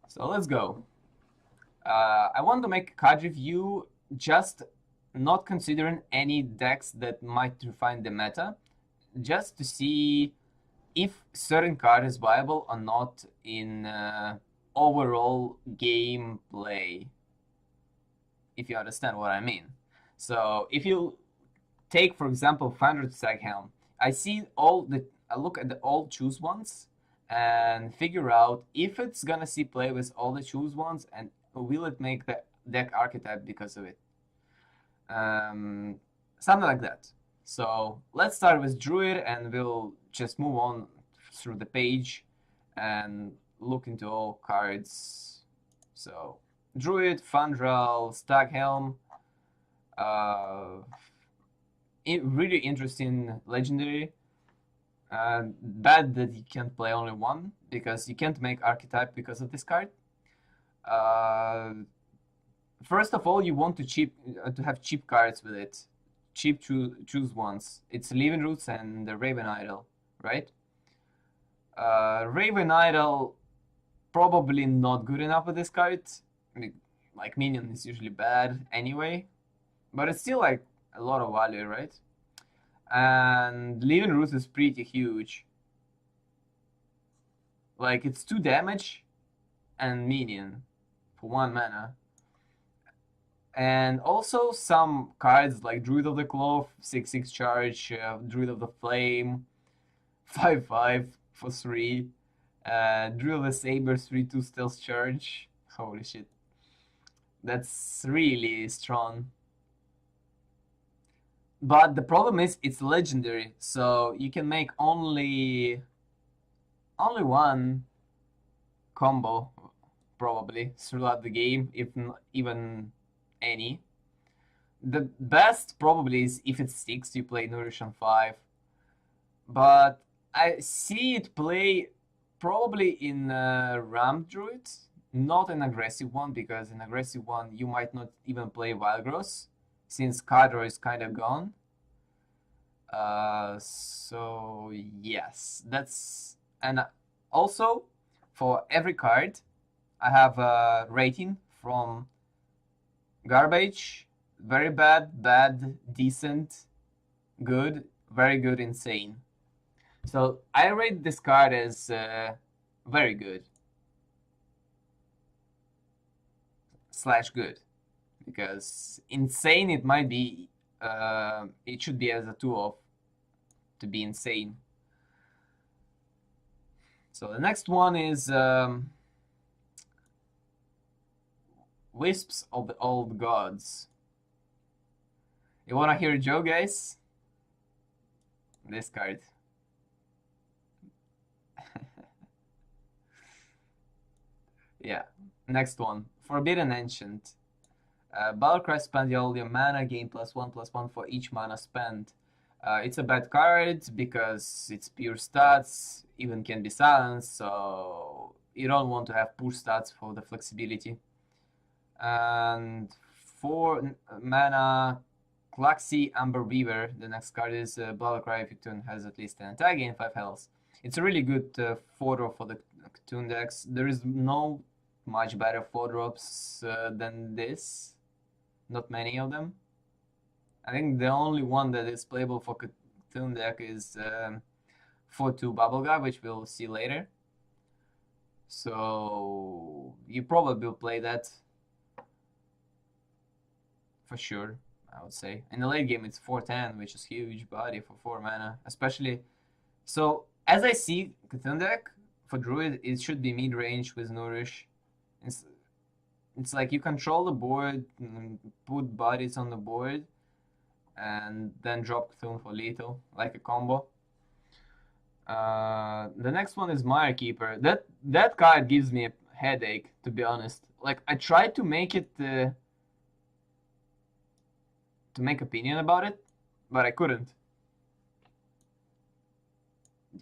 So let's go. I want to make a card review, just not considering any decks that might refine the meta, just to see if certain card is viable or not in overall gameplay, if you understand what I mean. So if you take, for example, Founder's Helm, I look at the all choose ones and figure out if it's gonna see play with all the choose ones and will it make the deck archetype because of it. Um, Something like that. So let's start with Druid and we'll just move on through the page and look into all cards. So Druid, Fandral, Staghelm, really interesting legendary. Bad that you can't play only one because you can't make archetype because of this card. First of all, you want to have cheap cards with it. Cheap choose ones. It's Living Roots and the Raven Idol, right? Raven Idol probably not good enough with this card. Like minion is usually bad anyway, but it's still like a lot of value, right? And Living Roots is pretty huge. Like it's 2 damage and minion for 1 mana. And also some cards like Druid of the Cloth, 6/6 charge, Druid of the Flame, 5/5 for 3, Druid of the Saber, 3/2 stealth charge. Holy shit. That's really strong. But the problem is it's legendary, so you can make only one combo probably throughout the game, if not even any. The best probably is if it sticks, you play Nourish on 5. But I see it play probably in Ram Druid, not an aggressive one, because in aggressive one you might not even play Wildgross, since Kadro is kind of gone. So yes, that's... And also, for every card, I have a rating from garbage, very bad, bad, decent, good, very good, insane. So I rate this card as very good / good, because insane it might be, it should be as a 2-off to be insane. So the next one is Wisps of the Old Gods. You wanna hear a joke, guys? This card. Yeah, next one. Forbidden Ancient. Battlecry, spend all your mana, gain +1/+1 for each mana spent. It's a bad card because it's pure stats, even can be silenced, so you don't want to have poor stats for the flexibility. And 4 mana, Klaxi Amber Weaver. The next card is Battlecry. If your turn has at least an attack, gain 5 health. It's a really good 4-drop for the Toon decks. There is no much better 4-drops than this. Not many of them. I think the only one that is playable for Toon deck is 4/2 Bubblegum, which we'll see later. So you probably will play that for sure, I would say. In the late game, it's 4/10, which is huge body for 4 mana, especially. So as I see Cthulhu deck for Druid, it should be mid range with Nourish. It's like you control the board, put bodies on the board, and then drop Cthulhu for lethal, like a combo. The next one is Mire Keeper. That card gives me a headache, to be honest. Like I tried to make it to make opinion about it, but I couldn't.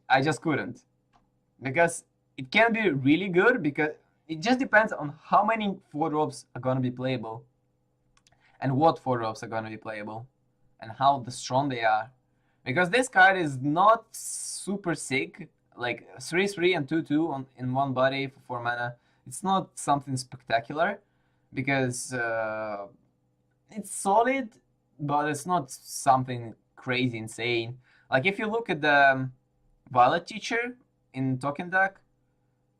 I just couldn't, because it can be really good, because it just depends on how many 4-drops are gonna be playable, and what 4-drops are gonna be playable, and how strong they are. Because this card is not super sick, like 3/3 and 2/2 in one body for 4 mana. It's not something spectacular because it's solid, but it's not something crazy insane. Like if you look at the Violet Teacher in Token Deck,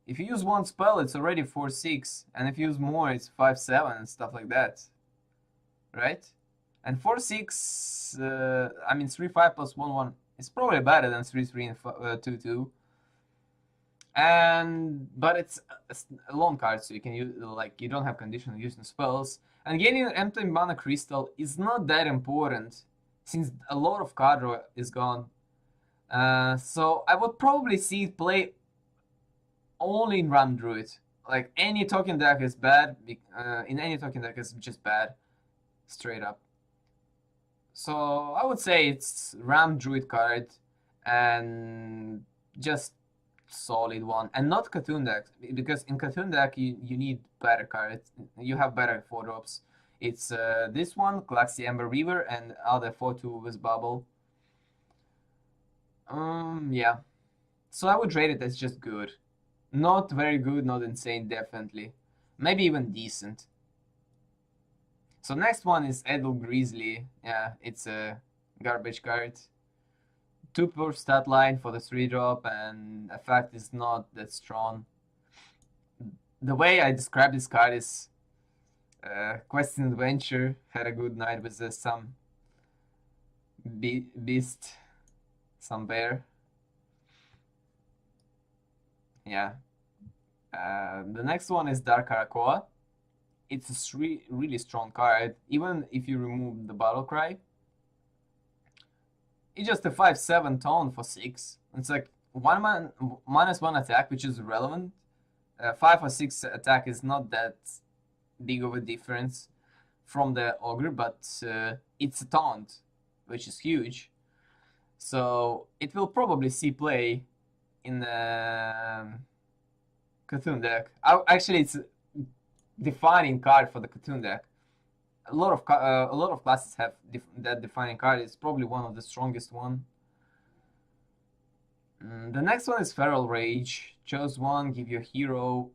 if you use one spell, it's already 4/6, and if you use more, it's 5/7 and stuff like that, right? And 4/6, I mean 3/5 plus 1/1 is probably better than 3/3 and 2/2. And but it's a lone card, so you can use like you don't have conditional using spells. And getting an empty mana crystal is not that important since a lot of card draw is gone. So I would probably see it play only in Ram Druid. Like any token deck is bad. In any token deck is just bad, straight up. So I would say it's Ram Druid card and just solid one, and not Cartoon deck, because in Cartoon deck you need better cards. You have better 4-drops. It's this one, Galaxy Ember Weaver, and other 4/2 with Bubble. Yeah. So I would rate it as just good. Not very good, not insane, definitely. Maybe even decent. So next one is Edel Grizzly. Yeah, it's a garbage card. 2 per stat line for the 3-drop, and effect is not that strong. The way I describe this card is Quest and Adventure had a good night with some beast, some bear. Yeah. The next one is Dark Arakoa. It's a really strong card, even if you remove the Battle Cry. It's just a 5/7 taunt for 6. It's like -1 attack, which is relevant. 5 or 6 attack is not that big of a difference from the Ogre, but it's a taunt, which is huge. So it will probably see play in the Cthulhu deck. Actually, it's a defining card for the Cthulhu deck. A lot of classes have that defining card. It's probably one of the strongest one. The next one is Feral Rage. Choose one, give you a hero.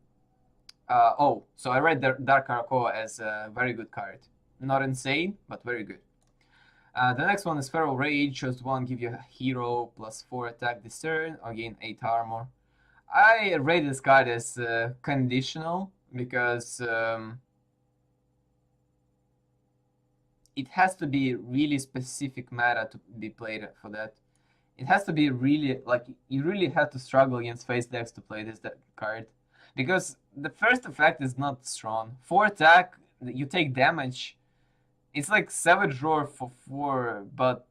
So I read Dark Arakoa as a very good card. Not insane, but very good. The next one is Feral Rage. Choose one, give you a hero, +4 attack this turn, or gain 8 armor. I rate this card as conditional because it has to be really specific meta to be played for that. It has to be really, like, you really have to struggle against face decks to play this card. Because the first effect is not strong. 4 attack, you take damage. It's like Savage Roar for 4, but...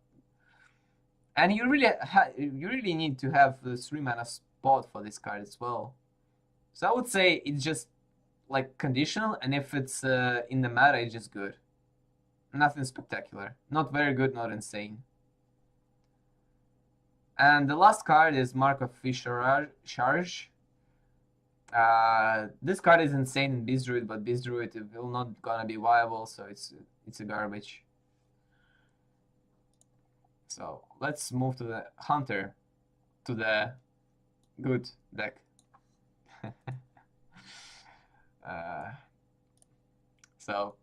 And you really need to have the 3 mana spot for this card as well. So I would say it's just, like, conditional, and if it's in the meta, it's just good. Nothing spectacular. Not very good, not insane. And the last card is Mark of Fisher Charge. This card is insane in Beast Druid, but Beast Druid will not gonna be viable, so it's a garbage. So let's move to the Hunter, to the good deck. So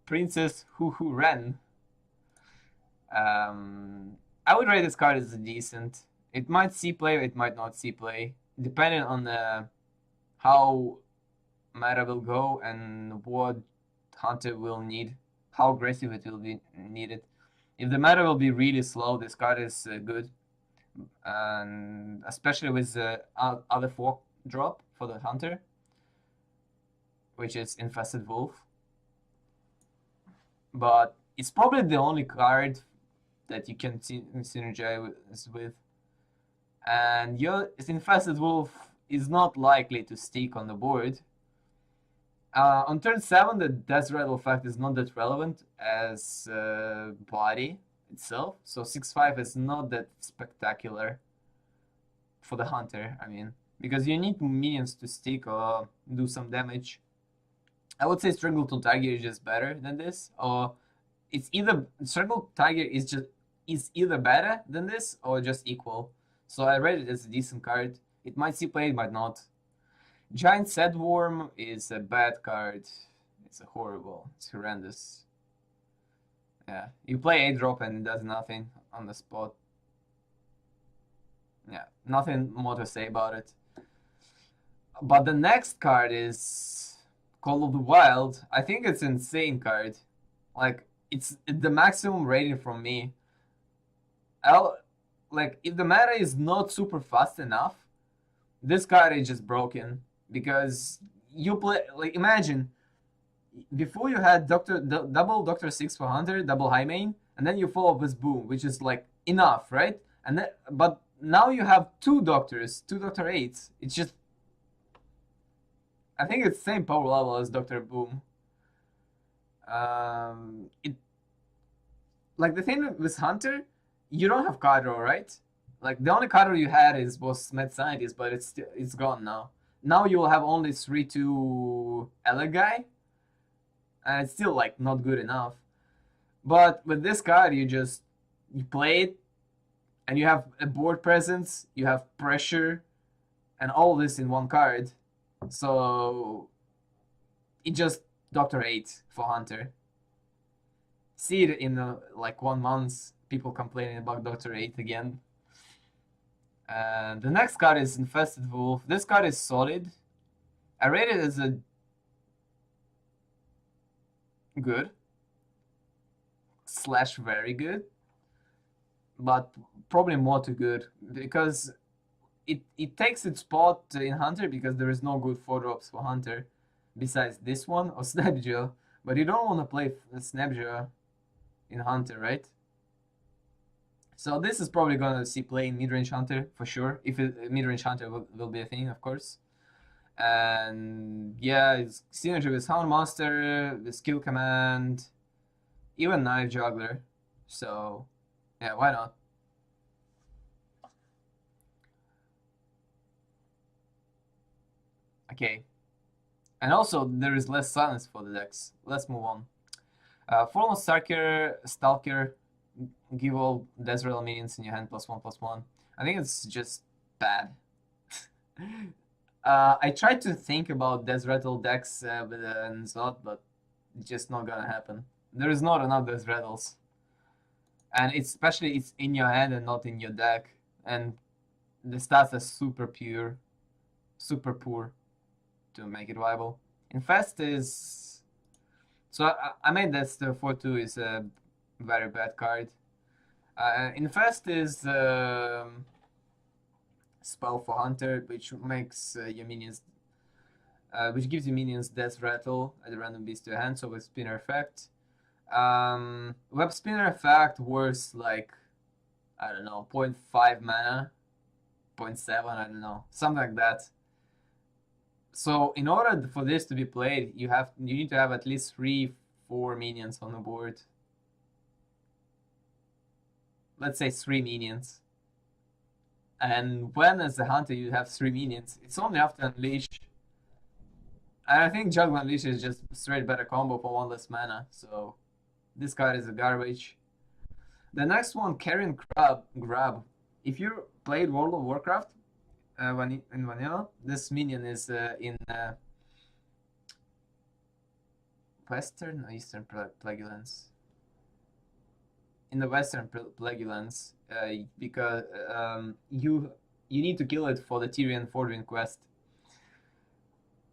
Princess Hoo Ren. I would rate this card as a decent. It might see play, it might not see play, depending on how meta will go and what Hunter will need, how aggressive it will be needed. If the meta will be really slow, this card is good, and especially with the other 4-drop for the Hunter, which is Infested Wolf. But it's probably the only card that you can synergize with. And your Infested Wolf is not likely to stick on the board. On turn 7, the Death Rattle effect is not that relevant as body itself. So 6/5 is not that spectacular for the Hunter, I mean. Because you need minions to stick or do some damage. I would say Strangleton Tiger is just better than this, or it's either Strangleton Tiger is either better than this or just equal. So I rate it as a decent card. It might see play, it might not. Giant Sedworm is a bad card. It's horrible. It's horrendous. Yeah, you play 8-drop and it does nothing on the spot. Yeah, nothing more to say about it. But the next card is Call of the Wild. I think it's an insane card. Like, it's the maximum rating from me. Like, if the meta is not super fast enough, this card is just broken. Because you play, like, imagine, before you had double Doctor 6 for Hunter, double high main, and then you follow with Boom, which is like enough, right? And then, but now you have two Doctors, two Doctor 8s. It's just, I think it's the same power level as Doctor Boom. It like the thing with Hunter, you don't have card draw, right? Like the only card draw you had was Mad Scientist, but it's gone now. Now you will have only 3/2 Elegai, and it's still like not good enough. But with this card, you play it, and you have a board presence, you have pressure, and all this in one card. So it just Doctor 8 for Hunter. See it in like 1 month, people complaining about Doctor 8 again. The next card is Infested Wolf. This card is solid. I rate it as a good / very good, but probably more to good because it takes its spot in Hunter because there is no good 4-drops for Hunter besides this one or Snapjaw. But you don't want to play Snapjaw in Hunter, right? So this is probably gonna see play in mid-range Hunter for sure, if mid-range Hunter will be a thing, of course. And yeah, it's synergy with Houndmaster, the skill command, even Knife Juggler. So yeah, why not? Okay. And also there is less silence for the decks. Let's move on. Forlorn Stalker, give all Desert minions in your hand +1/+1. I think it's just bad. I tried to think about Desrettle decks with an Zod, but it's just not gonna happen. There is not enough Desrettles. And especially it's in your hand and not in your deck. And the stats are super poor to make it viable. Infest is... So I made this the 4/2 is a very bad card. Infest is spell for Hunter, which makes your minions, which gives you minions Death Rattle at a random beast to your hand. So with Spinner effect, Web Spinner effect worth like I don't know 0.5 mana, 0.7 I don't know, something like that. So in order for this to be played, you need to have at least 3-4 minions on the board. Let's say 3 minions. And when as a hunter you have 3 minions, it's only after Unleash. And I think Juggle Unleash is just straight better combo for 1 less mana, so this card is a garbage. The next one, Carrion Grab. If you played World of Warcraft in vanilla, this minion is in Western or Eastern Plaguelands? In the Western Plaguelands, because you need to kill it for the Tyrian Fordring quest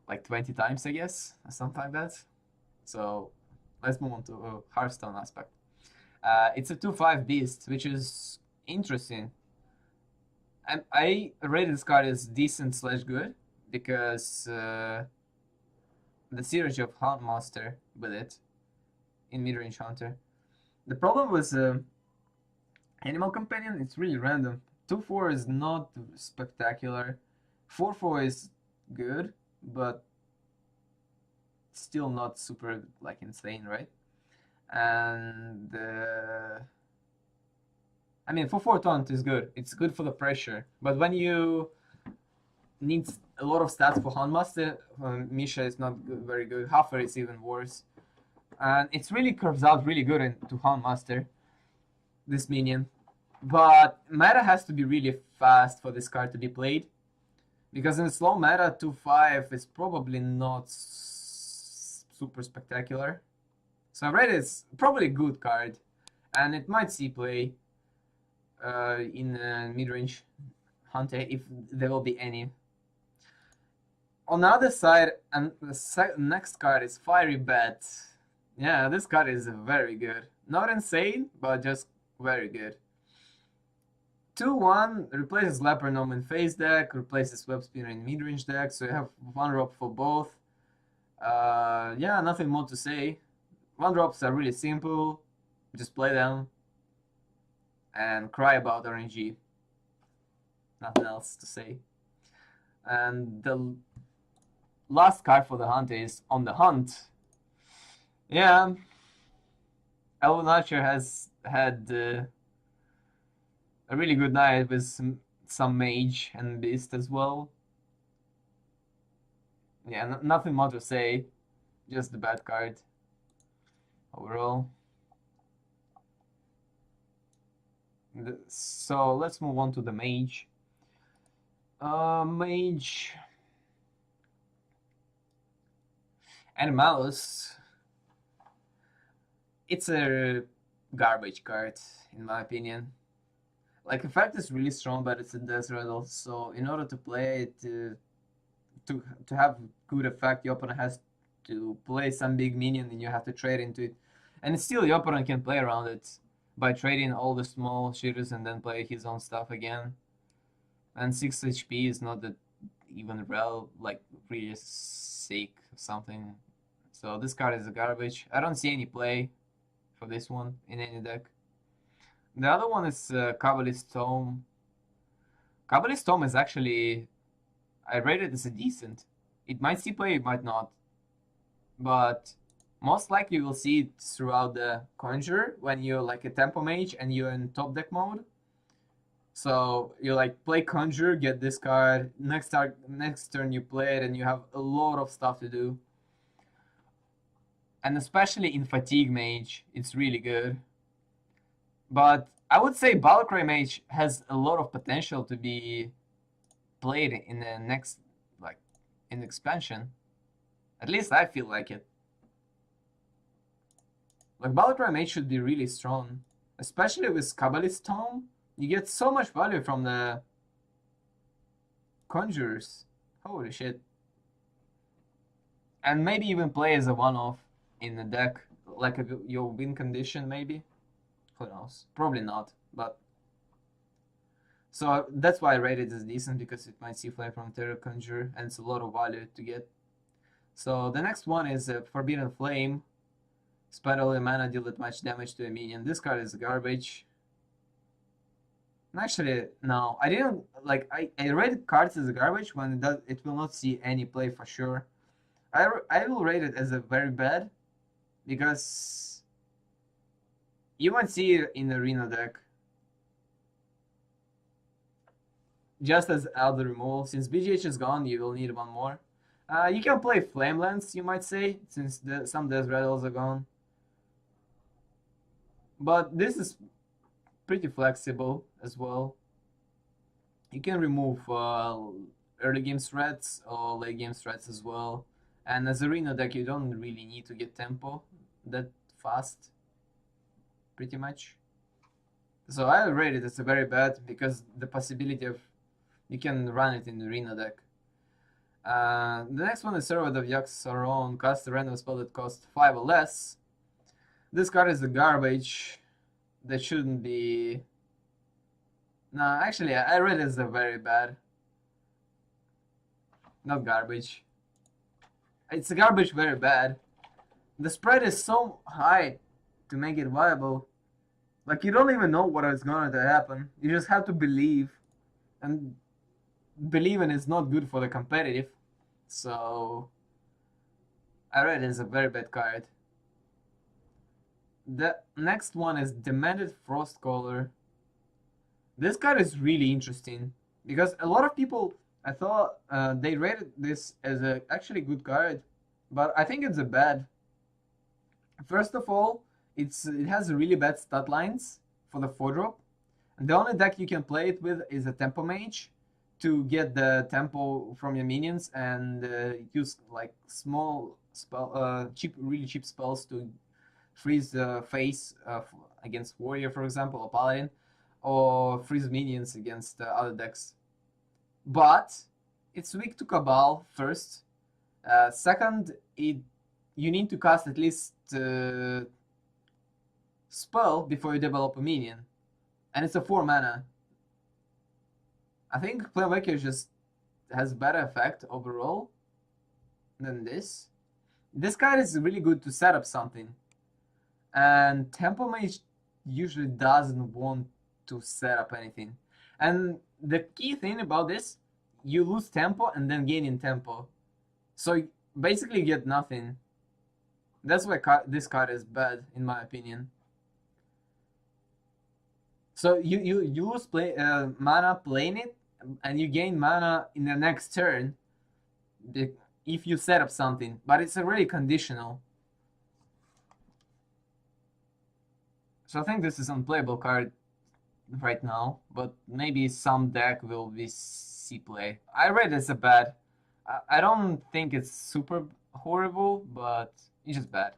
like 20 times, I guess, or something like that. So let's move on to Hearthstone aspect. It's a 2/5 beast, which is interesting. And I rated this card as decent / good because the synergy of Houndmaster with it in mid-range Hunter. The problem with Animal Companion, it's really random. 2/4 is not spectacular. 4/4 is good, but still not super like insane, right? And I mean, 4/4 taunt is good. It's good for the pressure, but when you need a lot of stats for Houndmaster, Misha is not very good. Huffer is even worse. And it's really curves out really good into Houndmaster, this minion. But meta has to be really fast for this card to be played. Because in slow meta, 2-5 is probably not super spectacular. So I read it's probably a good card, and it might see play in mid-range Hunter if there will be any. On the other side, and the next card is Fiery Bet. Yeah, this card is very good. Not insane, but just very good. 2-1 replaces Leper Gnome in face deck, replaces Web Spinner in mid-range deck, so you have 1-drop for both. Yeah, nothing more to say. 1-drops are really simple. Just play them and cry about RNG. Nothing else to say. And the last card for the hunt is On the Hunt. Yeah, Elven Archer has had a really good night with some mage and beast as well. Yeah, nothing more to say. Just the bad card overall. So let's move on to the mage. Mage and Malus. It's a garbage card in my opinion. Like, effect is really strong, but it's a death rattle. So in order to play it, to have good effect, your opponent has to play some big minion, and you have to trade into it. And still, your opponent can play around it by trading all the small shooters and then play his own stuff again. And 6 HP is not that even like really sick or something. So this card is a garbage. I don't see any play for this one in any deck. The other one is Kabbalist Tome. Kabbalist Tome is actually, I rate it as a decent. It might see play, it might not. But most likely you will see it throughout the Conjure when you're like a tempo mage and you're in top deck mode. So you like play Conjure, get this card, next turn you play it, and you have a lot of stuff to do. And especially in Fatigue Mage, it's really good. But I would say Balcry Mage has a lot of potential to be played in the next, like, in expansion. At least I feel like it. Like, Balcry Mage should be really strong. Especially with Kabbalist Tome. You get so much value from the Conjurers. Holy shit. And maybe even play as a one-off in the deck. Like your win condition, maybe. Who knows? Probably not, but... So that's why I rate it as decent, because it might see play from Terror Conjure, and it's a lot of value to get. So the next one is Forbidden Flame. Spend all your mana, deal that much damage to a minion. This card is garbage. Actually, no, I didn't, like, I rated cards as garbage when it will not see any play for sure. I will rate it as a very bad, because you might see it in the arena deck. Just as Elder Removal. Since BGH is gone, you will need one more. You can play Flamelance, you might say, since some Death Rattles are gone. But this is pretty flexible as well. You can remove early game threats or late game threats as well. And as arena deck, you don't really need to get tempo that fast, pretty much. So I rate it as a very bad, because the possibility of you can run it in the arena deck. The next one is Servant of Yaxaron. Cast a random spell that costs 5 or less. This card is the garbage. That shouldn't be... Nah, actually, I read it as a very bad. Not garbage. It's a garbage very bad. The spread is so high to make it viable. Like, you don't even know what is going to happen. You just have to believe. And believing is not good for the competitive. So I read it as a very bad card. The next one is Demanded Frostcaller. This card is really interesting, because a lot of people, I thought they rated this as a actually good card, but I think it's a bad. First of all, it has really bad stat lines for the 4-drop. And the only deck you can play it with is a Tempo Mage, to get the tempo from your minions and use like small spell, really cheap spells to freeze the face against warrior, for example, or paladin, or freeze minions against other decks. But it's weak to Cabal first. Second, you need to cast at least spell before you develop a minion, and it's a 4 mana. I think Planewaker just has better effect overall than this. This card is really good to set up something, and Tempo Mage usually doesn't want to set up anything. And the key thing about this, you lose tempo and then gain in tempo, so basically you get nothing. That's why this card is bad, in my opinion. So you lose mana playing it, and you gain mana in the next turn if you set up something, but it's already conditional. So I think this is an unplayable card right now, but maybe some deck will be see play. I read it's a bad. I don't think it's super horrible, but it's just bad.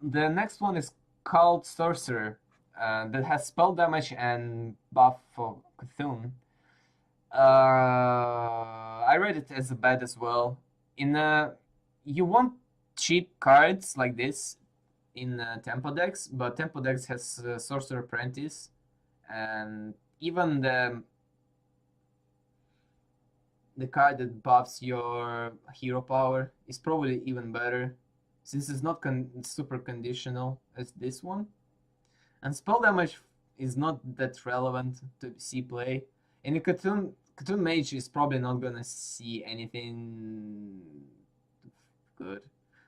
The next one is called Sorcerer, that has spell damage and buff for Cthulhu. I read it as a bad as well. You want cheap cards like this in Tempo decks, but Tempo decks has Sorcerer Apprentice, and even the card that buffs your hero power is probably even better, since it's not super conditional as this one. And spell damage is not that relevant to see play. And the Cthulhu Mage is probably not gonna see anything good.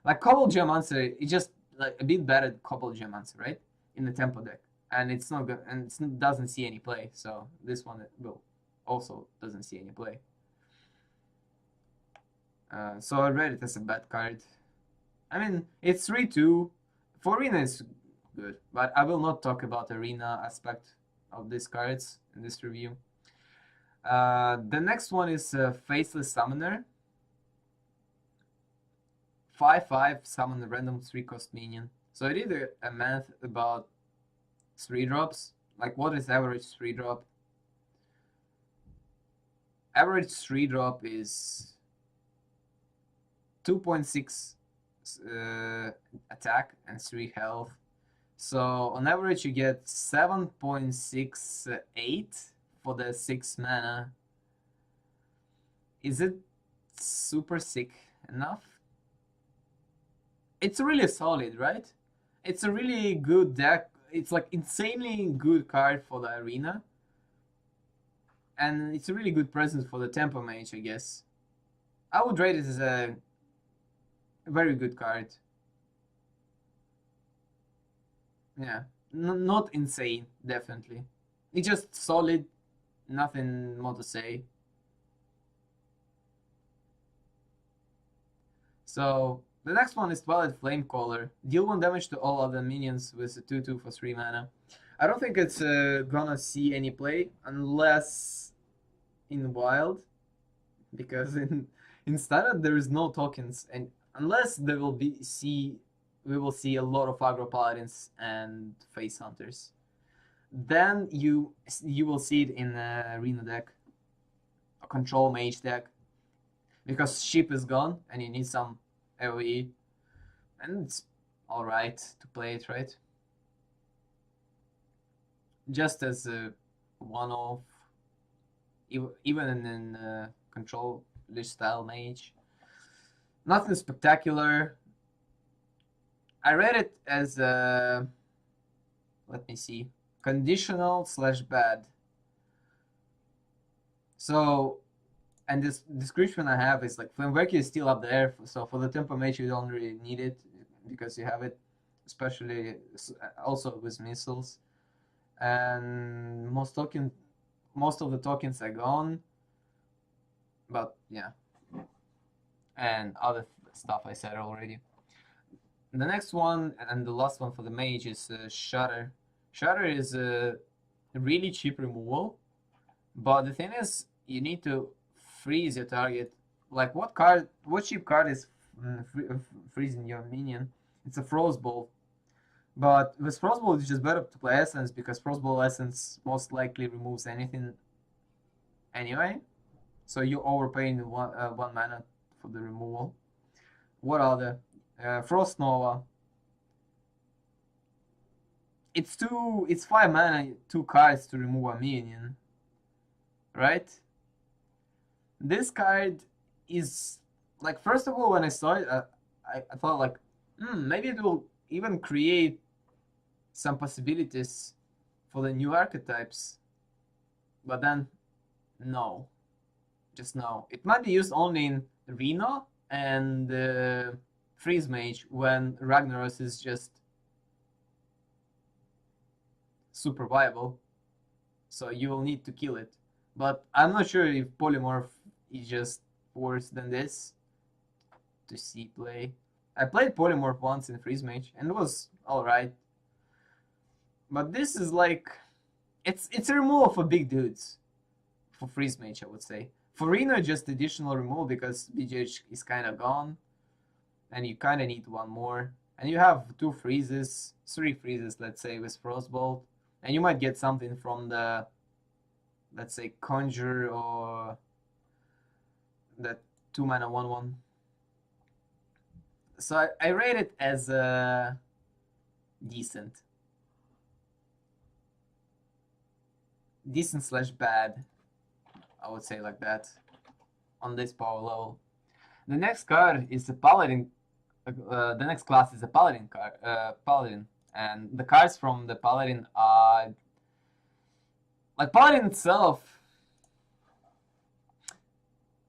Like Cobble Geomancer, it's just like a bit better than Cobble Geomancer, right? In the Tempo deck. And it's not good, and it doesn't see any play, so this one will also doesn't see any play. So I read it as a bad card. I mean, it's 3-2. For Arena, it's good, but I will not talk about Arena aspect of these cards in this review. The next one is Faceless Summoner. 5/5 summon a random 3-cost minion. So I did a math about 3 drops. Like, what is average 3 drop? Average 3 drop is 2.6 attack and 3 health. So on average you get 7.68 for the 6 mana. Is it super sick enough? It's really solid, right? It's a really good deck. It's like insanely good card for the arena. And it's a really good presence for the Tempo Mage, I guess. I would rate it as a very good card. Yeah, not insane, definitely. It's just solid, nothing more to say. So the next one is Twilight Flamecaller. Deal 1 damage to all other minions with a 2/2 for 3 mana. I don't think it's gonna see any play unless in Wild, because in Standard there is no tokens, and unless there will be we will see a lot of aggro paladins and face hunters. Then you will see it in the arena deck, a control mage deck, because ship is gone and you need some AoE, and it's all right to play it, right? Just as a one-off, even in control list style mage. Nothing spectacular. I read it as a, let me see, conditional / bad. So, and this description I have is like Flamewaker is still up there, so for the Tempo Mage you don't really need it because you have it, especially also with missiles. And most of the tokens are gone, but yeah, and other stuff I said already. The next one and the last one for the mage is Shatter. Shatter is really cheap removal. But the thing is, you need to freeze your target. Like what cheap card is freezing your minion? It's a Frostbolt. But with Frostbolt, it's just better to play Essence because Frostbolt Essence most likely removes anything anyway. So you overpaying one mana for the removal. What other? Frost Nova. It's 5 mana, 2 cards to remove a minion, right? This card is like, first of all, when I saw it, I thought like, maybe it will even create some possibilities for the new archetypes. But then, no, just no. It might be used only in Reno and Freeze Mage when Ragnaros is just super viable. So you will need to kill it. But I'm not sure if Polymorph is just worse than this to see play. I played Polymorph once in Freeze Mage and it was alright. But this is like, it's a removal for big dudes. For Freeze Mage, I would say. For Reno, just additional removal because BGH is kind of gone. And you kind of need one more. And you have 2 freezes, 3 freezes, let's say, with Frostbolt. And you might get something from the, let's say, Conjure or that 2 mana 1/1. So I rate it as decent. Decent / bad, I would say, like that, on this power level. The next card is a Paladin. The next class is a Paladin card. Paladin, and the cards from the Paladin are like Paladin itself.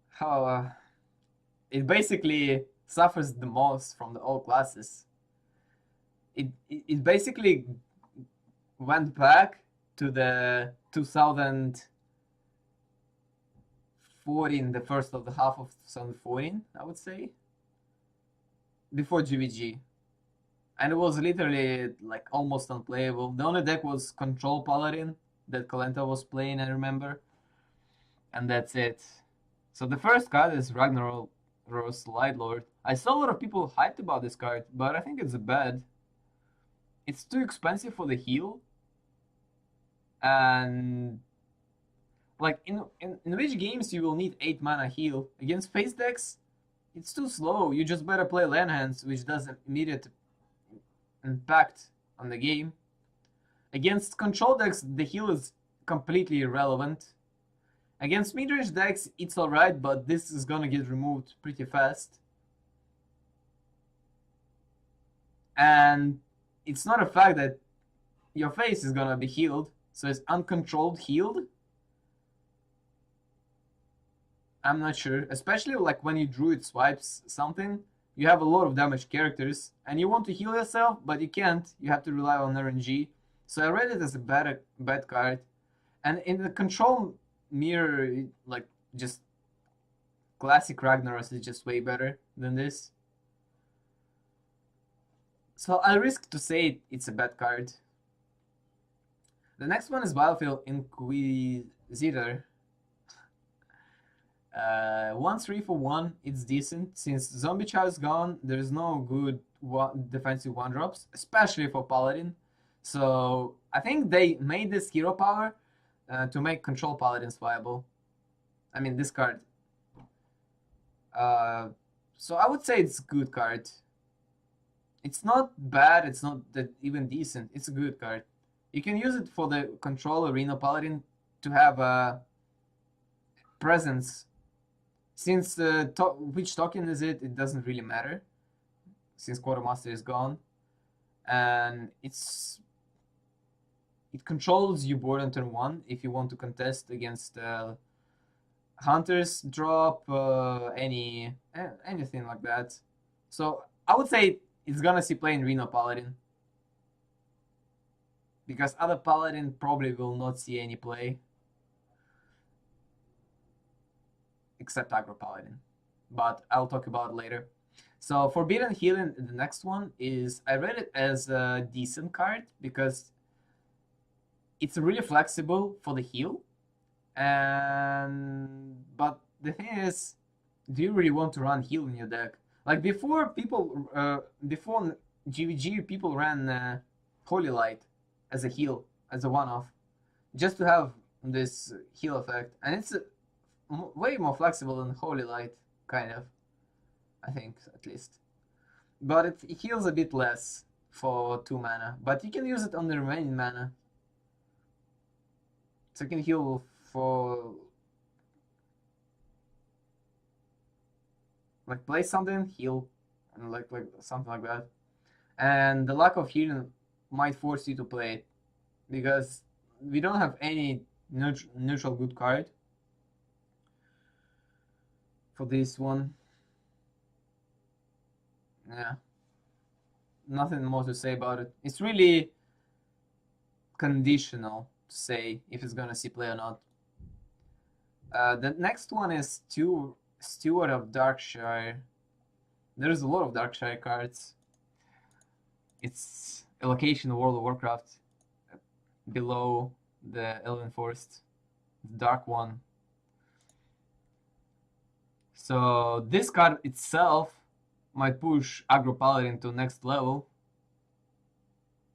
How it basically suffers the most from the all classes. It basically went back to the 2014, the first of the half of 2014, I would say, before GVG, and it was literally like almost unplayable. The only deck was Control Paladin that Colenta was playing, I remember, and that's it. So the first card is Ragnaros Lightlord. I saw a lot of people hyped about this card, but I think it's bad. It's too expensive for the heal, and like in which games you will need 8 mana heal. Against face decks, it's too slow. You just better play land hands, which does immediate impact on the game. Against control decks, the heal is completely irrelevant. Against midrange decks, it's alright, but this is gonna get removed pretty fast. And it's not a fact that your face is gonna be healed, so it's uncontrolled healed. I'm not sure, especially like when you druid swipes something, you have a lot of damaged characters, and you want to heal yourself, but you can't. You have to rely on RNG. So I read it as a bad card. And in the control mirror, like just classic Ragnaros is just way better than this. So I risk to say it's a bad card. The next one is Battlefield Inquisitor. 1/3 for 1, it's decent. Since Zombie Chow is gone, there's no good defensive 1-drops, especially for Paladin. So I think they made this hero power to make Control Paladins viable. I mean, this card. So I would say it's a good card. It's not bad, it's not that even decent, it's a good card. You can use it for the Control Arena Paladin to have a presence. Since which token is it, it doesn't really matter, since Quartermaster is gone. And it controls your board on turn 1 if you want to contest against Hunters drop, anything like that. So I would say it's gonna see play in Reno Paladin, because other Paladin probably will not see any play except Aggro Paladin, but I'll talk about it later. So Forbidden Healing, the next one, is I read it as a decent card because it's really flexible for the heal, and but the thing is, do you really want to run heal in your deck? Like before GVG, people ran Holy Light as a heal, as a one-off, just to have this heal effect, and it's way more flexible than Holy Light, kind of. I think, at least. But it heals a bit less for 2 mana, but you can use it on the remaining mana. So you can heal for... like, play something, heal, and like something like that. And the lack of healing might force you to play it, because we don't have any neutral good card for this one. Yeah, nothing more to say about it. It's really conditional to say if it's gonna see play or not. The next one is Steward of Darkshire. There's a lot of Darkshire cards. It's a location in World of Warcraft below the Elven Forest, the dark one. So this card itself might push Aggro Paladin to next level.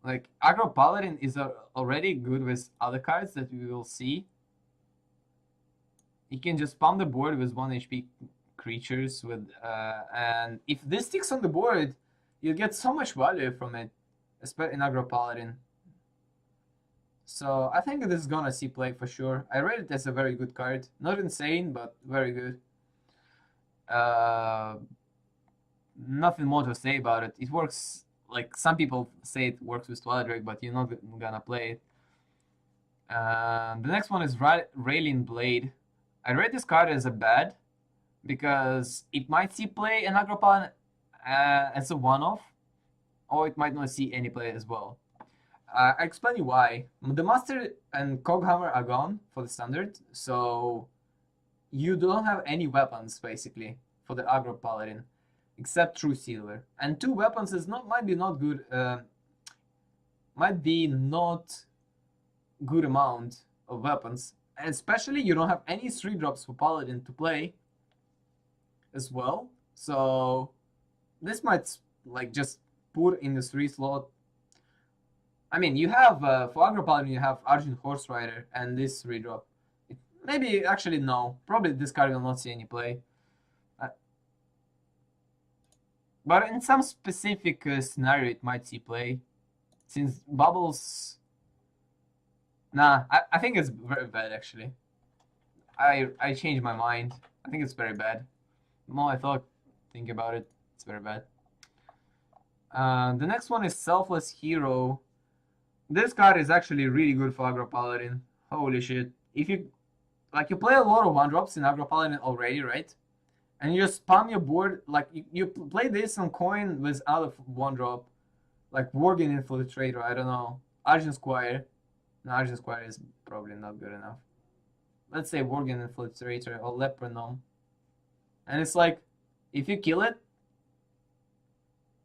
Like, Aggro Paladin is already good with other cards that we will see. You can just spam the board with 1 HP creatures with and if this sticks on the board, you get so much value from it, especially in Aggro Paladin. So I think this is gonna see play for sure. I rate it as a very good card. Not insane, but very good. Nothing more to say about it. It works, like some people say it works with Twilight Drake, but you're not gonna play it. The next one is Railing Blade. I rate this card as a bad because it might see play in Aggro Paladin as a one-off, or it might not see any play as well. I explain you why. The Master and Coghammer are gone for the standard, so you don't have any weapons basically for the Aggro Paladin, except True Silver. And 2 weapons is might be not good. Might be not good amount of weapons, and especially you don't have any 3-drops for Paladin to play as well. So this might like just put in the 3 slot. I mean, you have for Aggro Paladin you have Argent Horse Rider and this 3-drop. Maybe actually no, probably this card will not see any play. But in some specific scenario it might see play, since bubbles. Nah, I think it's very bad actually. I changed my mind. I think it's very bad. The more I think about it, it's very bad. The next one is Selfless Hero. This card is actually really good for Aggro Paladin. Holy shit. If you play a lot of 1-drops in Aggro Paladin already, right? And you just spam your board, like you play this on coin with other 1-drop, like Worgen Infiltrator, I don't know, Argent Squire. No, Argent Squire is probably not good enough. Let's say Worgen Infiltrator or Leprechaun. And it's like, if you kill it,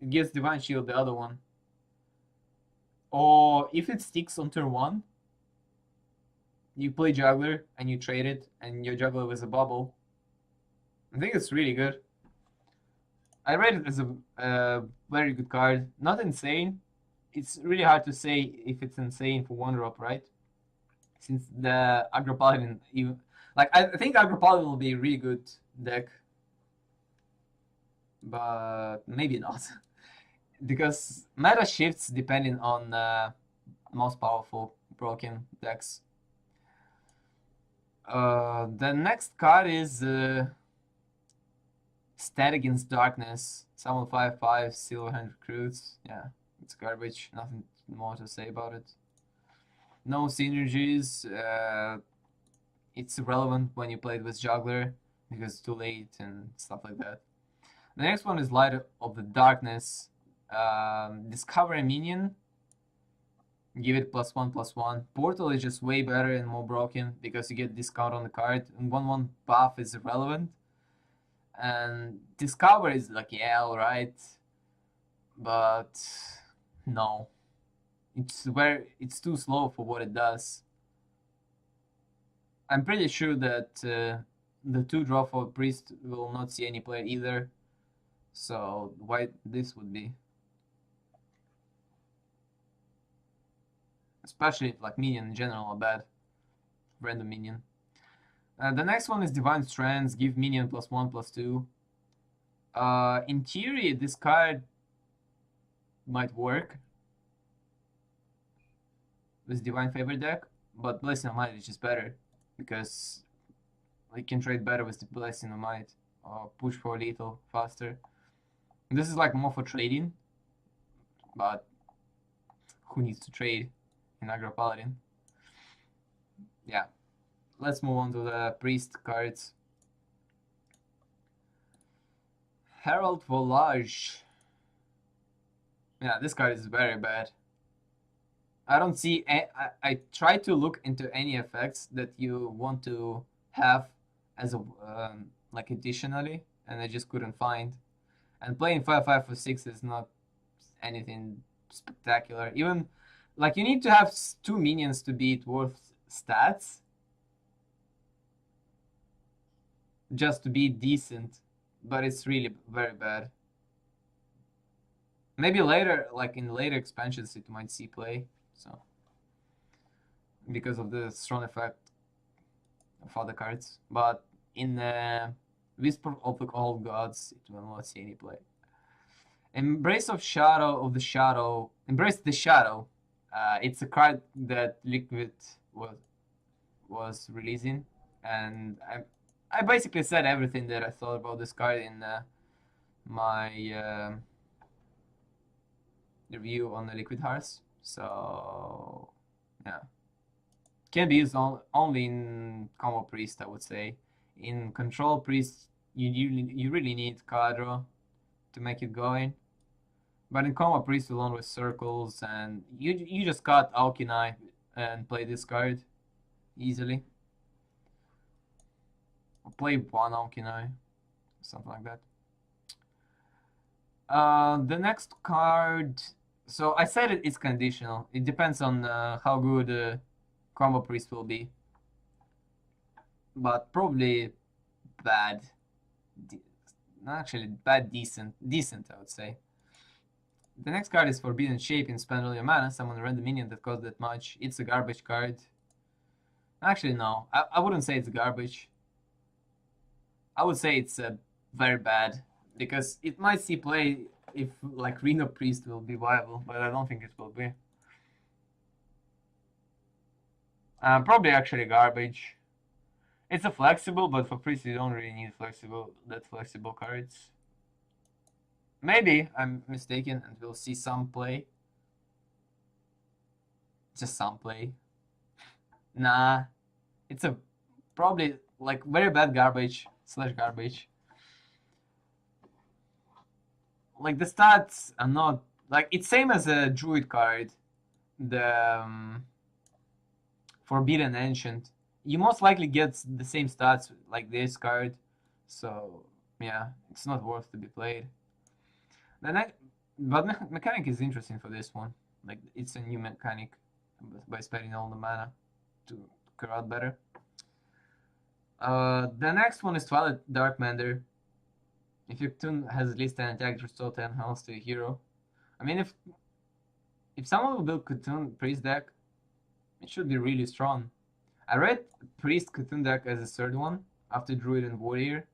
it gets Divine Shield, the other one. Or if it sticks on turn 1, you play Juggler and you trade it, and your Juggler with a bubble. I think it's really good. I rate it as a very good card. Not insane. It's really hard to say if it's insane for 1-drop, right? Since the Aggro Paladin, I think Aggro Paladin will be a really good deck, but maybe not, because meta shifts depending on most powerful broken decks. The next card is Stat Against Darkness. Summon 5/5 Silverhand Recruits. Yeah, it's garbage. Nothing more to say about it. No synergies. It's irrelevant when you play it with Juggler because it's too late and stuff like that. The next one is Light of the Darkness. Discover a minion. Give it +1/+1. Portal is just way better and more broken because you get discount on the card. And 1/1 buff is irrelevant. And Discover is like, yeah, alright. But no. It's too slow for what it does. I'm pretty sure that the 2 draw for priest will not see any play either. So why this would be? Especially if like minion in general are bad. Random minion. The next one is Divine Strands, give minion +1/+2. In theory, this card might work with Divine Favor deck, but Blessing of Might is just better because you can trade better with the Blessing of Might or push for lethal faster. And this is like more for trading, but who needs to trade in Aggro Paladin? Yeah, let's move on to the Priest cards. Herald Volage. Yeah, this card is very bad. I don't see. I try to look into any effects that you want to have as a like additionally, and I just couldn't find. And playing 5/5 for 6 is not anything spectacular. Even like you need to have 2 minions to be worth stats, just to be decent. But it's really very bad. Maybe later, like in later expansions, it might see play. So because of the strong effect of other cards, but in Whisper of the Old Gods, it will not see any play. Embrace of Shadow of the Shadow. Embrace the Shadow. It's a card that Liquid was releasing, and I basically said everything that I thought about this card in my review on the Liquid Hearts. So yeah, can be used only in combo priest, I would say. In control priest, you really need Cadro to make it going. But in combo priest alone with circles, and you just cut Aokinai and play this card easily. Or play one Aokinai, something like that. The next card. So I said it's conditional. It depends on how good combo priest will be. But probably bad. Actually, bad, decent. Decent, I would say. The next card is Forbidden Shape. And spend all your mana, summon a random minion that costs that much. It's a garbage card. Actually, no. I wouldn't say it's garbage. I would say it's very bad. Because it might see play if like Reno Priest will be viable, but I don't think it will be. Probably actually garbage. It's a flexible, but for Priest you don't really need flexible cards. Maybe I'm mistaken and we'll see some play. Just some play. Nah. It's a probably like very bad garbage / garbage. Like the stats are not like it's same as a druid card, the Forbidden Ancient. You most likely get the same stats like this card, so yeah, it's not worth to be played. But mechanic is interesting for this one. Like it's a new mechanic by spending all the mana to clear out better. The next one is Twilight Darkmender. If your tune has at least 10 attack, restore 10 health to a hero. I mean, if someone will build Cthulhu Priest deck, it should be really strong. I read Priest Cthulhu deck as a third one after Druid and Warrior,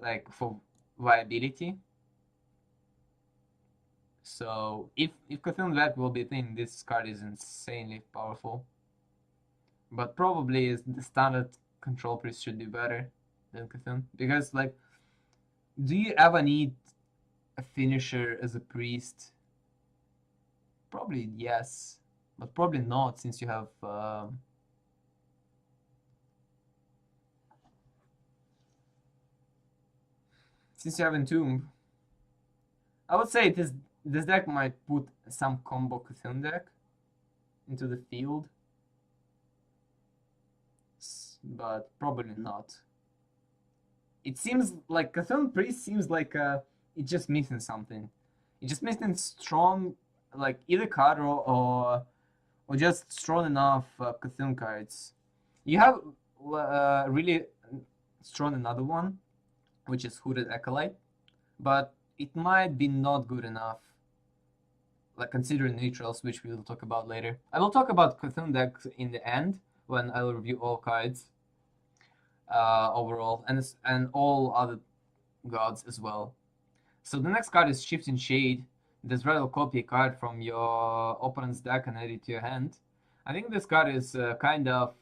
like for viability. So if Cthulhu deck will be a thing, this card is insanely powerful. But probably the standard control priest should be better than Cthulhu because like. Do you ever need a finisher as a priest? Probably yes, but probably not since you have Entomb. I would say this deck might put some combo Cthulhu deck into the field, but probably not. It seems like Cthulhu Priest seems like it's just missing something. It's just missing strong, like either card or just strong enough Cthulhu cards. You have really strong another one, which is Hooded Acolyte, but it might be not good enough. Like considering neutrals, which we will talk about later. I will talk about Cthulhu decks in the end when I will review all cards overall and all other gods as well. So the next card is Shifting Shade. This red will copy a card from your opponent's deck and add it to your hand. I think this card is kind of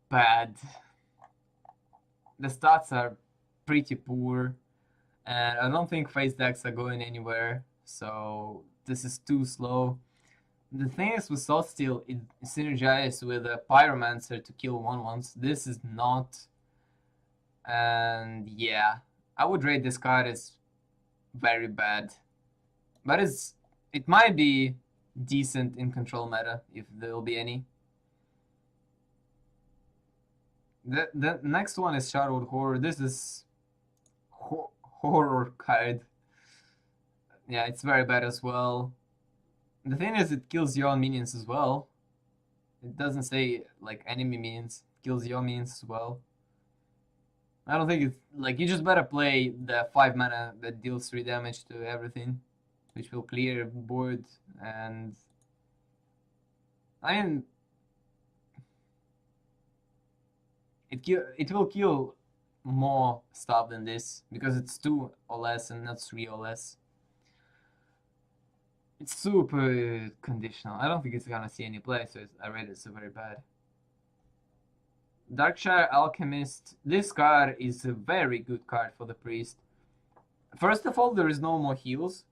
bad. The stats are pretty poor, and I don't think face decks are going anywhere, so this is too slow. The thing is with Salt Steel, it synergizes with a Pyromancer to kill 1/1s. This is not. And yeah, I would rate this card as very bad. But it might be decent in control meta, if there will be any. The next one is Shadowed Horror. This is horror card. Yeah, it's very bad as well. The thing is, it kills your own minions as well. It doesn't say like enemy minions. It kills your minions as well. I don't think it's like you just better play the 5 mana that deals 3 damage to everything, which will clear board. And I mean, it will kill more stuff than this because it's 2 or less and not 3 or less. It's super conditional. I don't think it's gonna see any play, so I rate it so very bad. Darkshire Alchemist. This card is a very good card for the priest. First of all, there is no more heals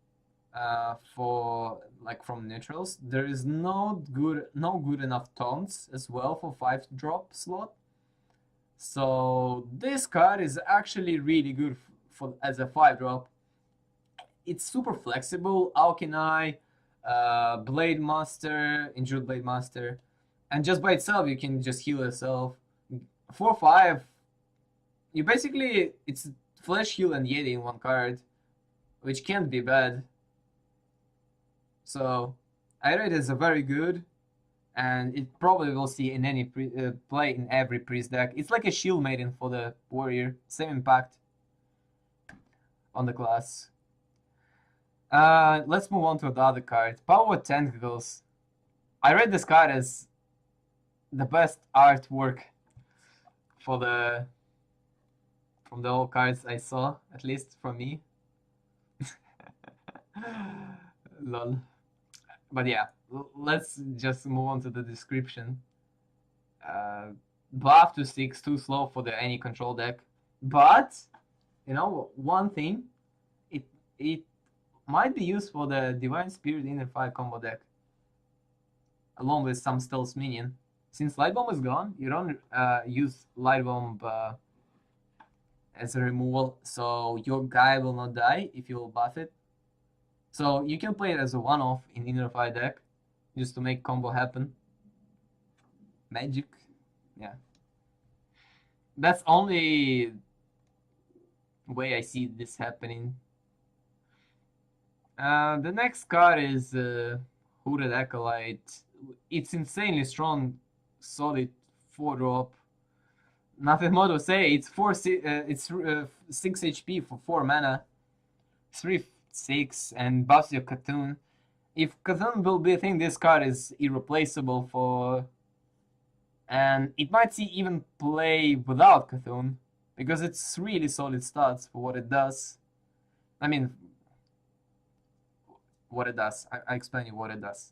for like from neutrals. There is no good enough taunts as well for 5-drop slot. So this card is actually really good for as a 5-drop. It's super flexible. Alchemy, Blade Master, Injured Blade Master, and just by itself you can just heal yourself. 4/5, you basically it's Flesh Heal and Yeti in one card, which can't be bad. So I rate it as a very good, and it probably will see in any play in every priest deck. It's like a Shield Maiden for the warrior, same impact on the class. Let's move on to the other card, Power Tentacles. I read this card as the best artwork from the all cards I saw, at least from me. Lol. But yeah, let's just move on to the description. Buff to 6, too slow for the any control deck. But you know one thing, it might be used for the Divine Spirit Inner 5 combo deck, along with some stealth minion. Since Light Bomb is gone, you don't use Light Bomb as a removal, so your guy will not die if you will buff it. So you can play it as a one-off in Inner 5 deck, just to make combo happen. Magic, yeah. That's only way I see this happening. The next card is Hooded Acolyte. It's insanely strong, solid 4-drop. Nothing more to say. It's 6 HP for 4 mana, 3/6, and buffs your Cthulhu. If Cthulhu will be a thing, this card is irreplaceable for, and it might see even play without Cthulhu because it's really solid stats for what it does. I mean, what it does. I explain you what it does.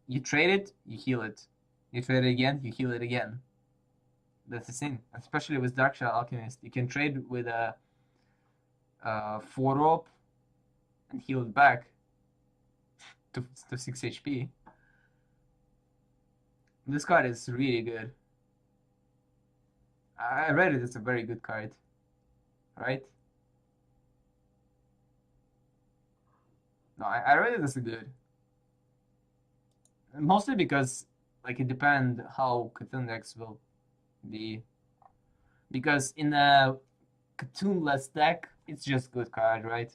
You trade it, you heal it. You trade it again, you heal it again. That's the thing, especially with Darkshire Alchemist. You can trade with a 4-drop and heal it back to 6 HP. This card is really good. I read it, it's a very good card, right? No, I read it as a good. Mostly because like it depends how Cthulhu decks will be. Because in a Cthulhu-less deck, it's just good card, right?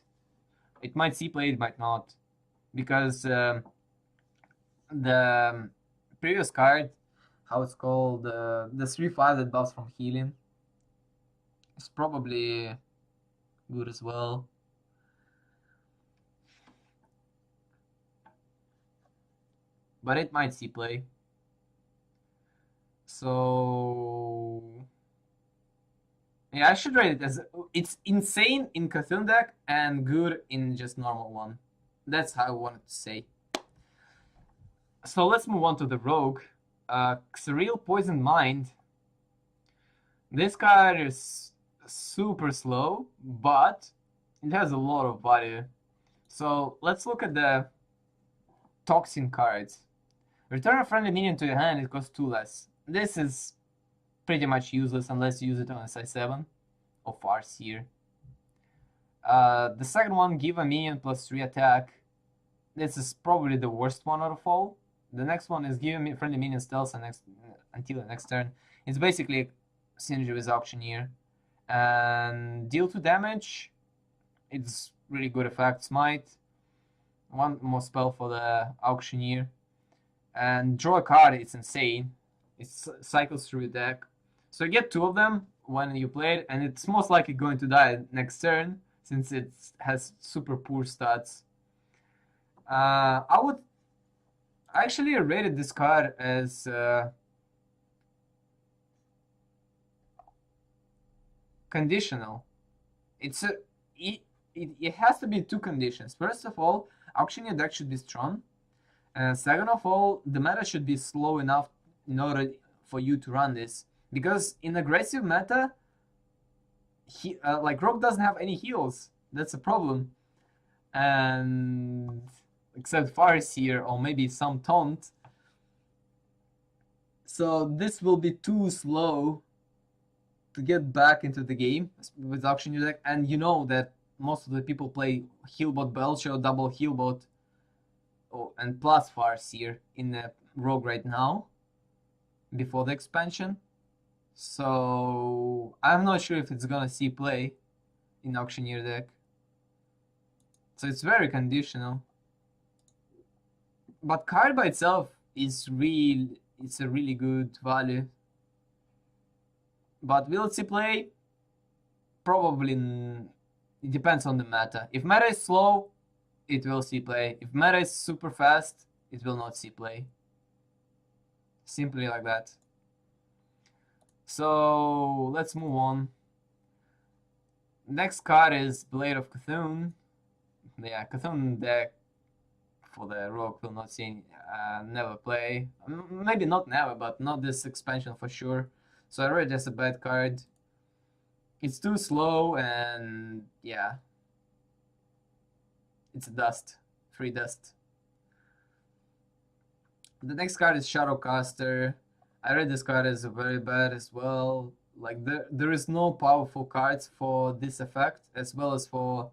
It might see play, it might not, because the previous card, how it's called, the 3/5 that buffs from healing, is probably good as well. But it might see play. So yeah, I should rate it as it's insane in Cthulhu deck and good in just normal one. That's how I wanted to say. So let's move on to the rogue. Xyril Poison Mind. This card is super slow, but it has a lot of value. So let's look at the Toxin cards. Return a friendly minion to your hand, it costs 2 less. This is pretty much useless unless you use it on SI7 or Farseer. The second one, give a minion plus 3 attack. This is probably the worst one out of all. The next one is give a friendly minion stealth until the next turn. It's basically synergy with Auctioneer. And deal 2 damage. It's really good effect. Smite. One more spell for the Auctioneer. And draw a card, it's insane. It cycles through the deck. So you get 2 of them when you play it, and it's most likely going to die next turn since it has super poor stats. I would actually rated this card as conditional. It has to be 2 conditions. First of all, Auctioneer deck should be strong. Second of all, the meta should be slow enough in order for you to run this. Because in aggressive meta, like Rogue doesn't have any heals. That's a problem. And except Farseer or maybe some Taunt. So this will be too slow to get back into the game with Auctioneer deck. And you know that most of the people play Healbot Belcher or double Healbot. Oh, and plus Farseer in the Rogue right now, before the expansion. So I'm not sure if it's gonna see play in Auctioneer deck. So it's very conditional. But card by itself is it's a really good value. But will it see play? Probably it depends on the meta. If meta is slow, it will see play. If meta is super fast, it will not see play. Simply like that. So let's move on. Next card is Blade of Cthulhu. Yeah, Cthulhu deck for the Rogue will not see never play. Maybe not never, but not this expansion for sure. So I read that's a bad card. It's too slow and yeah. It's a dust. Free dust. The next card is Shadowcaster. I read this card as very bad as well. Like there is no powerful cards for this effect, as well as for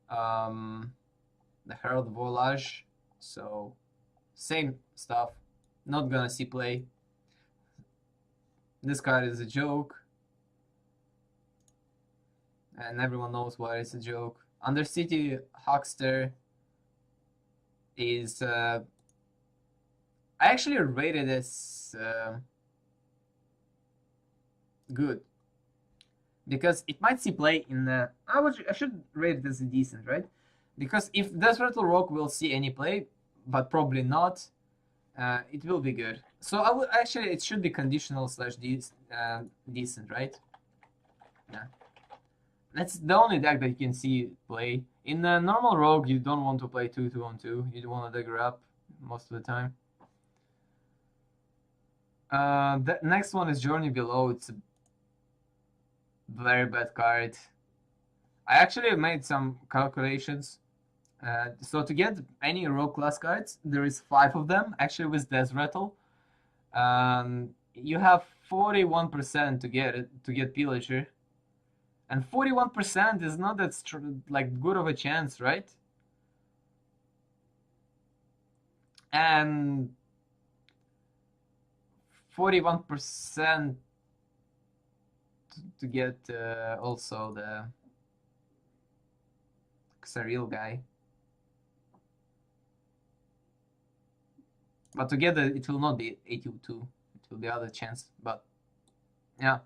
the Herald Volage. So same stuff. Not gonna see play. This card is a joke. And everyone knows why it's a joke. Undercity Huckster is I actually rated as good because it might see play in the I should rate it as decent, right? Because if Death Rattle Rogue will see any play, but probably not, it will be good. So I would actually it should be conditional slash decent, right? Yeah. That's the only deck that you can see play. In a normal Rogue, you don't want to play 2-2-on-2. You want to dagger up most of the time. The next one is Journey Below. It's a very bad card. I actually made some calculations. So to get any Rogue class cards, there is 5 of them, actually with Death Rattle. You have 41% to get it, to get Pillager. And 41% is not that like good of a chance, right? And 41% to get also He's a real guy. But together it will not be 82. It will be other chance. But yeah.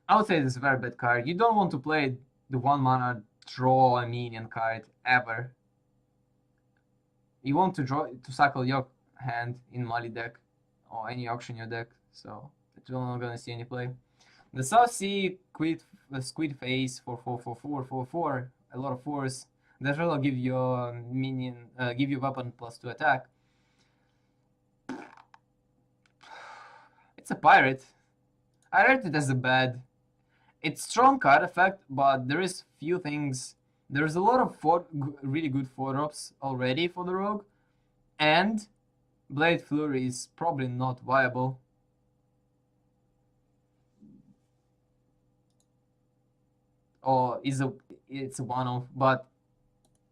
I would say this is a very bad card. You don't want to play the 1-mana draw a minion card ever. You want to cycle your hand in Mali deck or any auction your deck, so you're not gonna see any play. The South Sea Squid Face for 4/4, a lot of force. That will give your minion, give you weapon +2 attack. It's a pirate. I rate it as a bad. It's strong card effect, but there is few things. There's a lot of really good 4-drops already for the rogue, and Blade Flurry is probably not viable. Or it's a one-off, but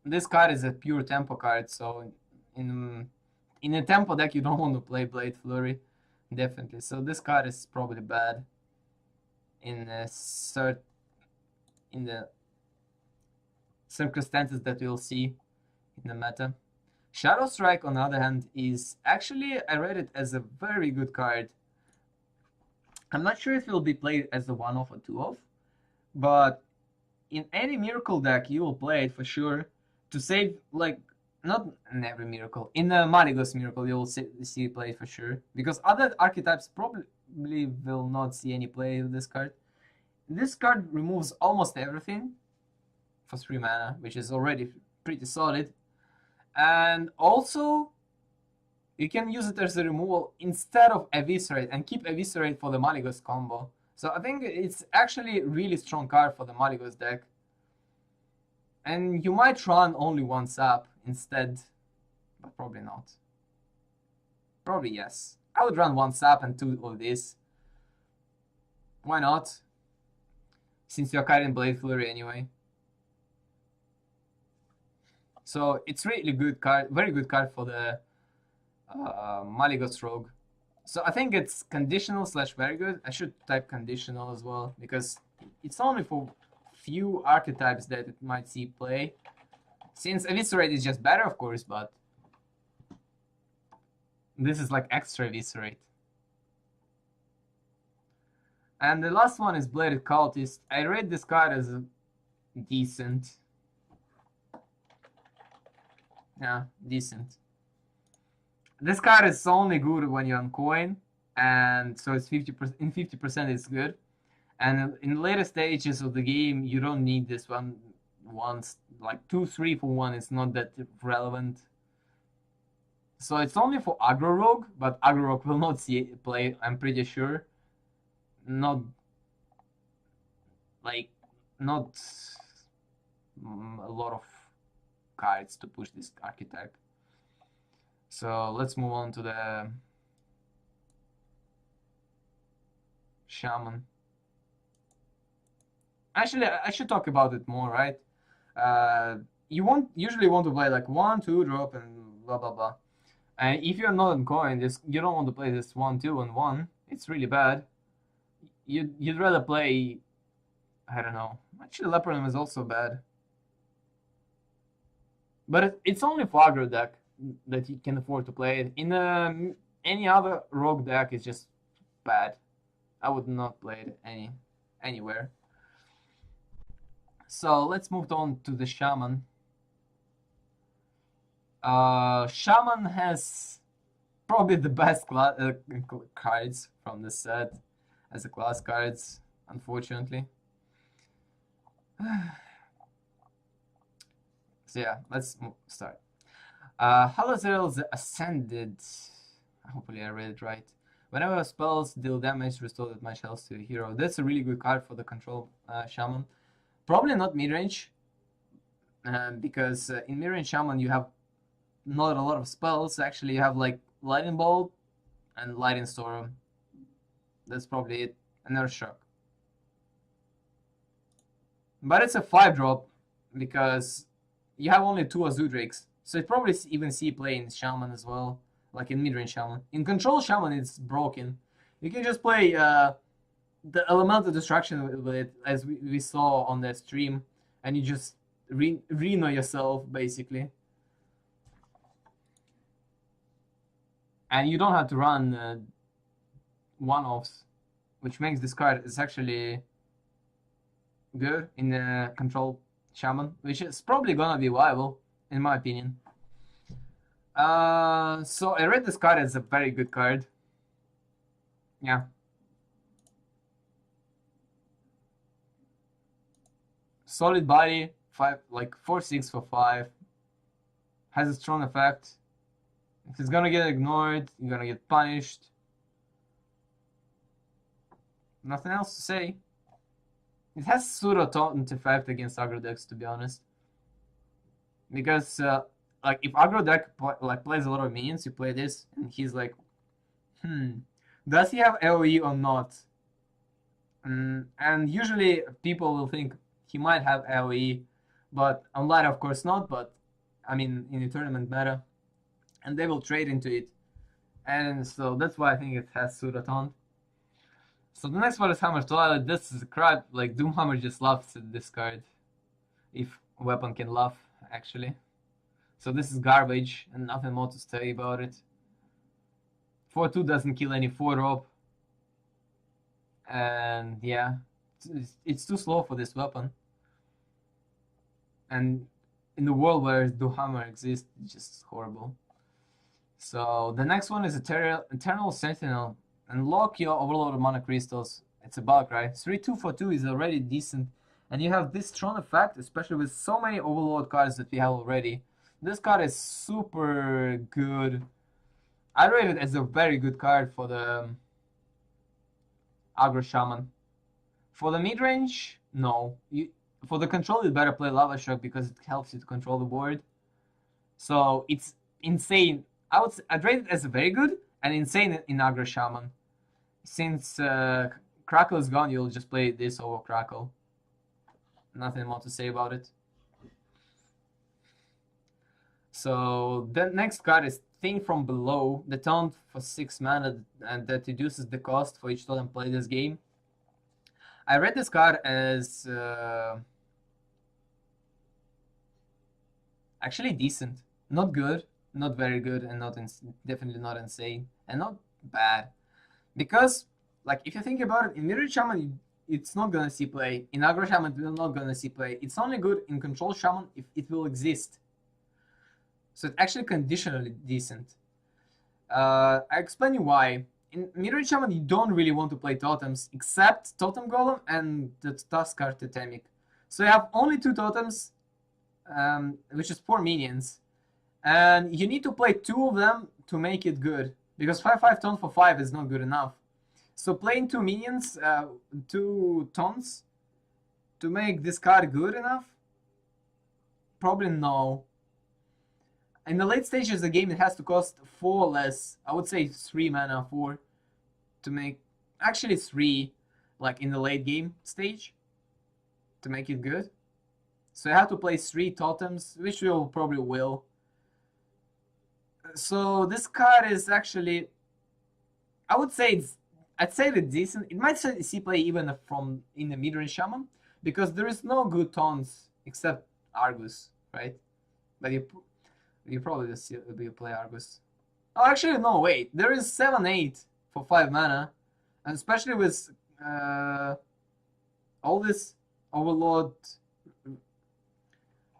this card is a pure tempo card, so in a tempo deck you don't want to play Blade Flurry, definitely. So this card is probably bad in the circumstances that we'll see in the meta. Shadow Strike, on the other hand, is actually, I read it as a very good card. I'm not sure if it will be played as a 1-off or 2-off, but in any Miracle deck you will play it for sure to save, like, not in every Miracle, in the Maligos Miracle you will see play for sure, because other archetypes probably will not see any play with this card. This card removes almost everything for 3 mana, which is already pretty solid. And also, you can use it as a removal instead of Eviscerate, and keep Eviscerate for the Maligos combo. So I think it's actually a really strong card for the Maligos deck. And you might run only 1 sap instead, but probably not. Probably yes. I would run 1 sap and 2 of this. Why not? Since you're carrying Blade Flurry anyway. So it's really good card, very good card for the Maligos Rogue. So I think it's conditional / very good. I should type conditional as well, because it's only for few archetypes that it might see play. Since Eviscerate is just better, of course, but this is like extra Eviscerate. And the last one is Bladed Cultist. I rate this card as decent. Yeah, decent. This card is only good when you're on coin, and so it's 50%. In 50% it's good, and in later stages of the game you don't need this one. Once like 2, 3 for 1 is not that relevant. So it's only for aggro rogue, but aggro rogue will not see it play. I'm pretty sure. Not a lot of cards to push this archetype. So let's move on to the Shaman. Actually, I should talk about it more, right? You usually want to play like 1, 2 drop and blah blah blah. And if you're not on coin, you don't want to play this 1, 2 and 1. It's really bad. You'd rather play, I don't know. Actually, Leopardum is also bad. But it's only for aggro deck that you can afford to play it. In any other rogue deck, it's just bad. I would not play it anywhere. So let's move on to the Shaman. Shaman has probably the best cards from the set as a class cards, unfortunately. So yeah, let's start. Halazil the Ascended. Hopefully I read it right. Whenever spells deal damage, restore that much health to a hero. That's a really good card for the control Shaman. Probably not midrange, because in midrange Shaman you have not a lot of spells. Actually, you have like Lightning Bolt and Lightning Storm. That's probably it. And Earth Shock. But it's a 5-drop because you have only 2 Azure Drakes. So it probably even see play in Shaman as well, like in midrange Shaman. In control Shaman, it's broken. You can just play the Elemental Destruction with it, as we saw on the stream, and you just Reno yourself basically, and you don't have to run one-offs, which makes this card is actually good in the control shaman, which is probably gonna be viable in my opinion. So I rate this card as a very good card. Yeah. Solid body, 4/6 for 5. Has a strong effect. If it's gonna get ignored, you're gonna get punished. Nothing else to say. It has pseudo taunt effect against aggro decks, to be honest. Because like if aggro deck plays a lot of minions, you play this, and he's like, does he have AoE or not? And usually people will think he might have AoE, but online of course not. But I mean in the tournament meta, and they will trade into it, and so that's why I think it has pseudo taunt. So the next one is Hammer Twilight. This is a crap. Like Doomhammer just laughs at this card, if weapon can laugh actually. So this is garbage, and nothing more to say about it. 4/2 doesn't kill any 4-drop. And yeah, it's too slow for this weapon. And in the world where Doomhammer exists, it's just horrible. So the next one is Eternal Sentinel. Unlock your overload of mana crystals. It's a bug, right? 3/2 for 2 is already decent. And you have this strong effect, especially with so many overload cards that we have already. This card is super good. I rate it as a very good card for the aggro shaman. For the mid range, no. For the control, you better play Lava Shock because it helps you to control the board. So it's insane. I'd rate it as very good and insane in aggro shaman. Since Crackle is gone, you'll just play this over Crackle. Nothing more to say about it. So the next card is Thing from Below, the taunt for 6 mana, and that reduces the cost for each totem played this game. I read this card as actually decent, not good, not very good, and definitely not insane, and not bad. Because, like, if you think about it, in Mirror Shaman, it's not gonna see play. In Aggro Shaman, it's not gonna see play. It's only good in Control Shaman if it will exist. So it's actually conditionally decent. I explain you why. In Mirror Shaman, you don't really want to play totems except Totem Golem and the Tuskar Totemic. So you have only 2 totems, which is 4 minions. And you need to play 2 of them to make it good. Because 5/5 taunt for 5 is not good enough. So playing 2 minions, 2 taunts, to make this card good enough? Probably no. In the late stages of the game, it has to cost 4 less. I would say 3 mana, 4 to make. Actually, 3, like in the late game stage, to make it good. So you have to play 3 totems, which you probably will. So this card is actually, I'd say it's decent. It might see play even from in the mid-range shaman because there is no good taunts except Argus, right? But you probably just play Argus. Oh, actually, no, wait. There is 7/8 for 5 mana. And especially with all this overload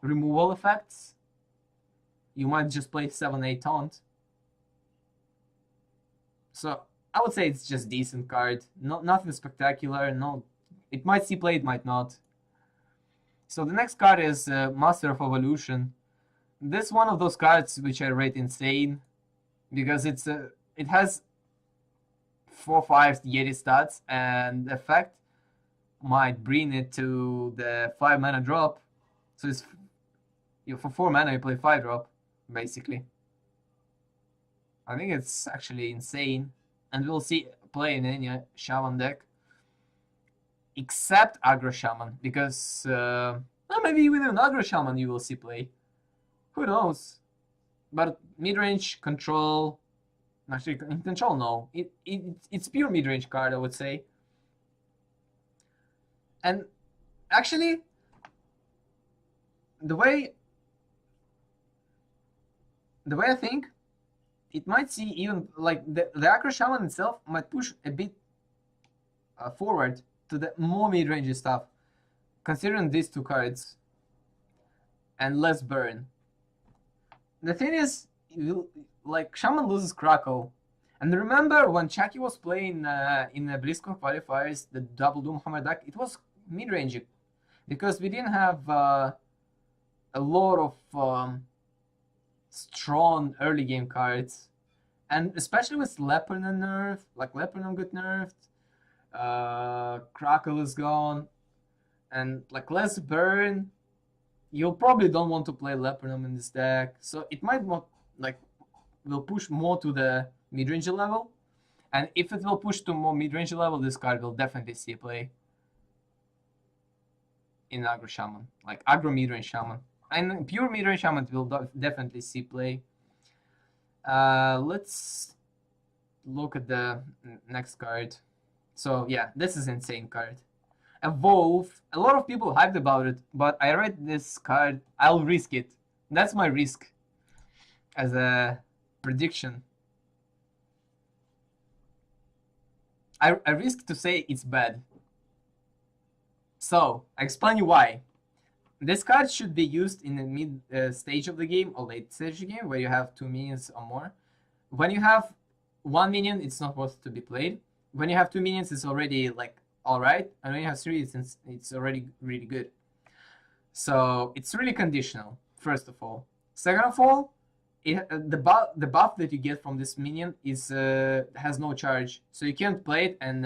removal effects, you might just play 7/8 taunt. So I would say it's just decent card. Nothing spectacular. No, it might see play, it might not. So the next card is Master of Evolution. This one of those cards which I rate insane because it has 4/5 Yeti stats, and the effect might bring it to the 5 mana drop. So it's for 4 mana you play 5 drop basically. I think it's actually insane, and we'll see play in any shaman deck except aggro shaman because well, maybe even in aggro shaman you will see play. Who knows? But mid-range control, actually in control no. It's pure mid-range card, I would say. And actually, the way I think, it might see even like the Acro Shaman itself might push a bit forward to the more mid-range stuff, considering these two cards and less burn. The thing is, like Shaman loses Crackle, and remember when Chucky was playing in the BlizzCon qualifiers, the double Doomhammer deck, it was mid-range because we didn't have a lot of strong early game cards, and especially with Lepernon nerf, like Lepernon got nerfed, Crackle is gone, and like less burn. You'll probably don't want to play Lepernon in this deck, so it might not like will push more to the mid-range level, and if it will push to more mid-range level, this card will definitely see play in Aggro Shaman, like Aggro mid-range Shaman, and pure mid-range Shaman will definitely see play. Let's look at the next card. So yeah, this is insane card. Evolve. A lot of people hyped about it, but I read this card. I'll risk it. That's my risk as a prediction. I risk to say it's bad. So I explain you why. This card should be used in the mid stage of the game or late stage of the game where you have 2 minions or more. When you have 1 minion, it's not worth to be played. When you have 2 minions, it's already like alright, and when you have 3, it's already really good. So it's really conditional, first of all. Second of all, the buff that you get from this minion is has no charge, so you can't play it and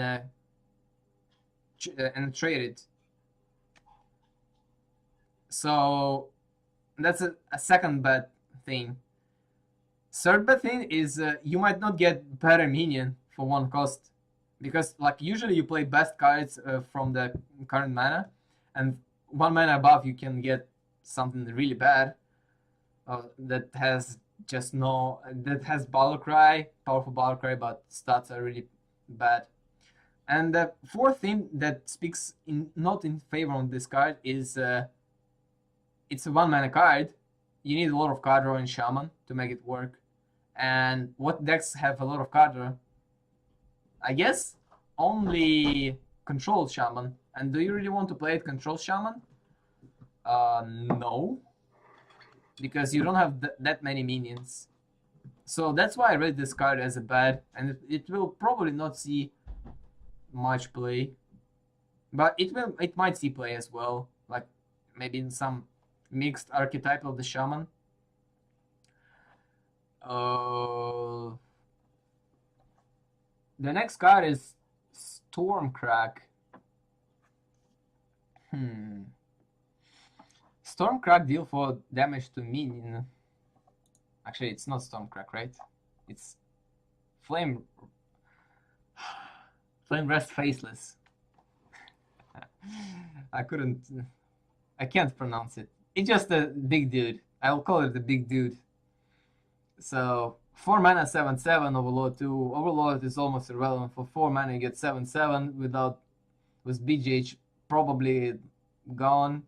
trade it. So that's a second bad thing. Third bad thing is you might not get better minion for 1 cost, because like usually you play best cards from the current mana, and 1 mana above you can get something really bad that has just no that has Battle Cry, powerful Battle Cry, but stats are really bad. And the fourth thing that speaks not in favor of this card is it's a 1 mana card. You need a lot of card draw in Shaman to make it work. And what decks have a lot of card draw? I guess only Control Shaman. And do you really want to play it Control Shaman? No. Because you don't have that many minions. So that's why I read this card as a bad, and it will probably not see much play. But it might see play as well. Like maybe in some mixed archetype of the Shaman. The next card is Stormcrack. Stormcrack deal for damage to minion. Actually, it's not Stormcrack, right? It's Flame Rest Faceless. I can't pronounce it. It's just a big dude. I'll call it the big dude. So 4 mana 7/7 Overlord 2. Overlord is almost irrelevant. For 4 mana you get 7/7 with BGH probably gone.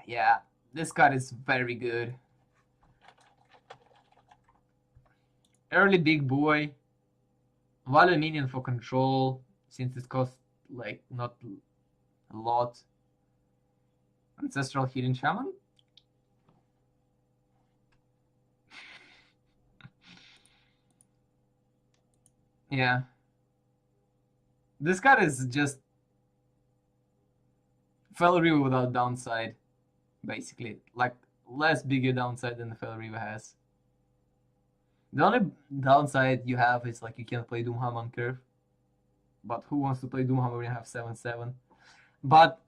Yeah, this card is very good. Early big boy. Value minion for control, since it costs like not a lot. Ancestral Healing Shaman. Yeah. This card is just Fell River without downside, basically. Like less bigger downside than the Fell River has. The only downside you have is like you can't play Doomhammer on curve. But who wants to play Doomhammer when you have 7/7? But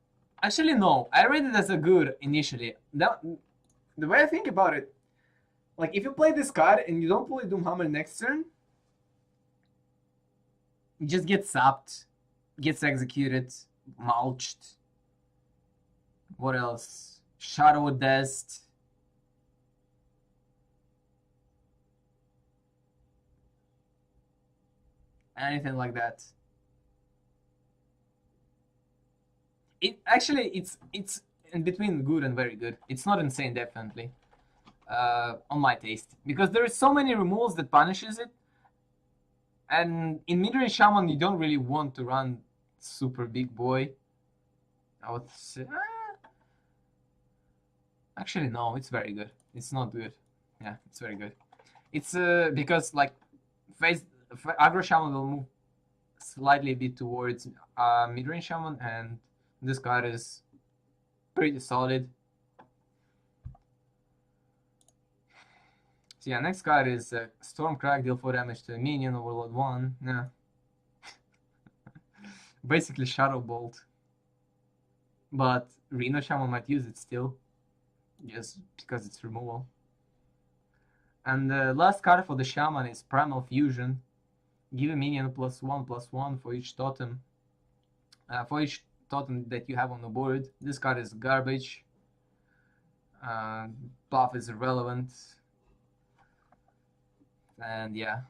actually no, I read it as a good initially. The way I think about it, like if you play this card and you don't play Doomhammer next turn, you just get sapped, gets executed, mulched. What else? Shadow Dust. Anything like that. It actually it's in between good and very good. It's not insane, definitely, on my taste, because there is so many removals that punishes it, and in mid-range shaman you don't really want to run super big boy. I would say, actually no, it's very good. It's not good. Yeah, it's very good. It's because like face aggro shaman will move slightly a bit towards mid-range shaman, and this card is pretty solid. So yeah, next card is Stormcrack, deal 4 damage to a minion, Overload 1. Yeah. Basically Shadow Bolt. But Reno Shaman might use it still. Just because it's removal. And the last card for the Shaman is Primal Fusion. Give a minion +1/+1 for each totem. For each totem that you have on the board. This card is garbage. Buff is irrelevant. And yeah.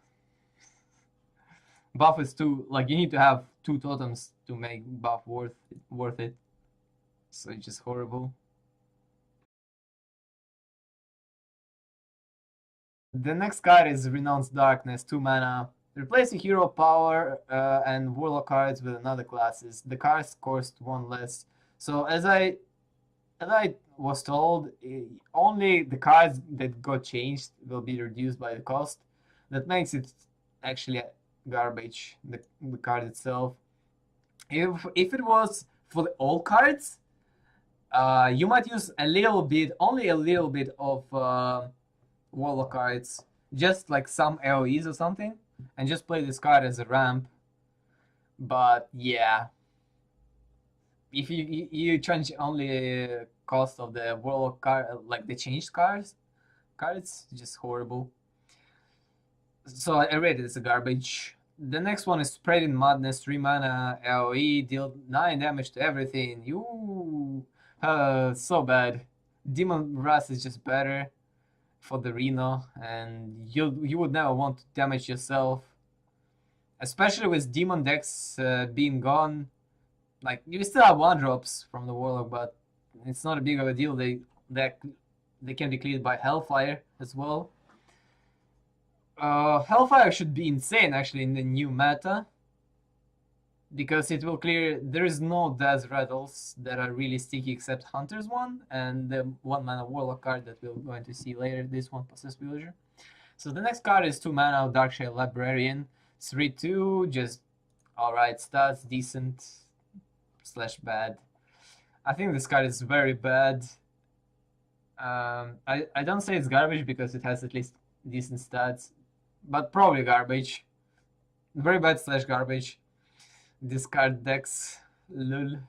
Buff is too, like, you need to have 2 totems to make buff worth it. So it's just horrible. The next card is Renounced Darkness, 2 mana. Replace a hero power and warlock cards with another classes. The cards cost 1 less. So as I was told, only the cards that got changed will be reduced by the cost. That makes it actually garbage, the card itself. If it was for the old cards, you might use a little bit, only a little bit of warlock cards, just like some AoEs or something, and just play this card as a ramp. But yeah, if you change only cost of the warlock card, like the changed cards, just horrible. So I rate it as a garbage. The next one is Spreading Madness, 3 mana AoE, deal 9 damage to everything. You, so bad. Demon Wrath is just better for the Reno, and you would never want to damage yourself, especially with Demon decks being gone. Like, you still have 1-drops from the Warlock, but it's not a big of a deal. They can be cleared by Hellfire as well. Hellfire should be insane actually in the new meta, because it will clear. There is no Death Rattles that are really sticky except Hunter's one and the 1 mana Warlock card that we're going to see later. This one, Possessed Villager. So the next card is 2 mana Darkshade Librarian, 3/2, just alright stats, decent / bad. I think this card is very bad. I don't say it's garbage because it has at least decent stats, but probably garbage. Very bad / garbage. Discard decks, lol.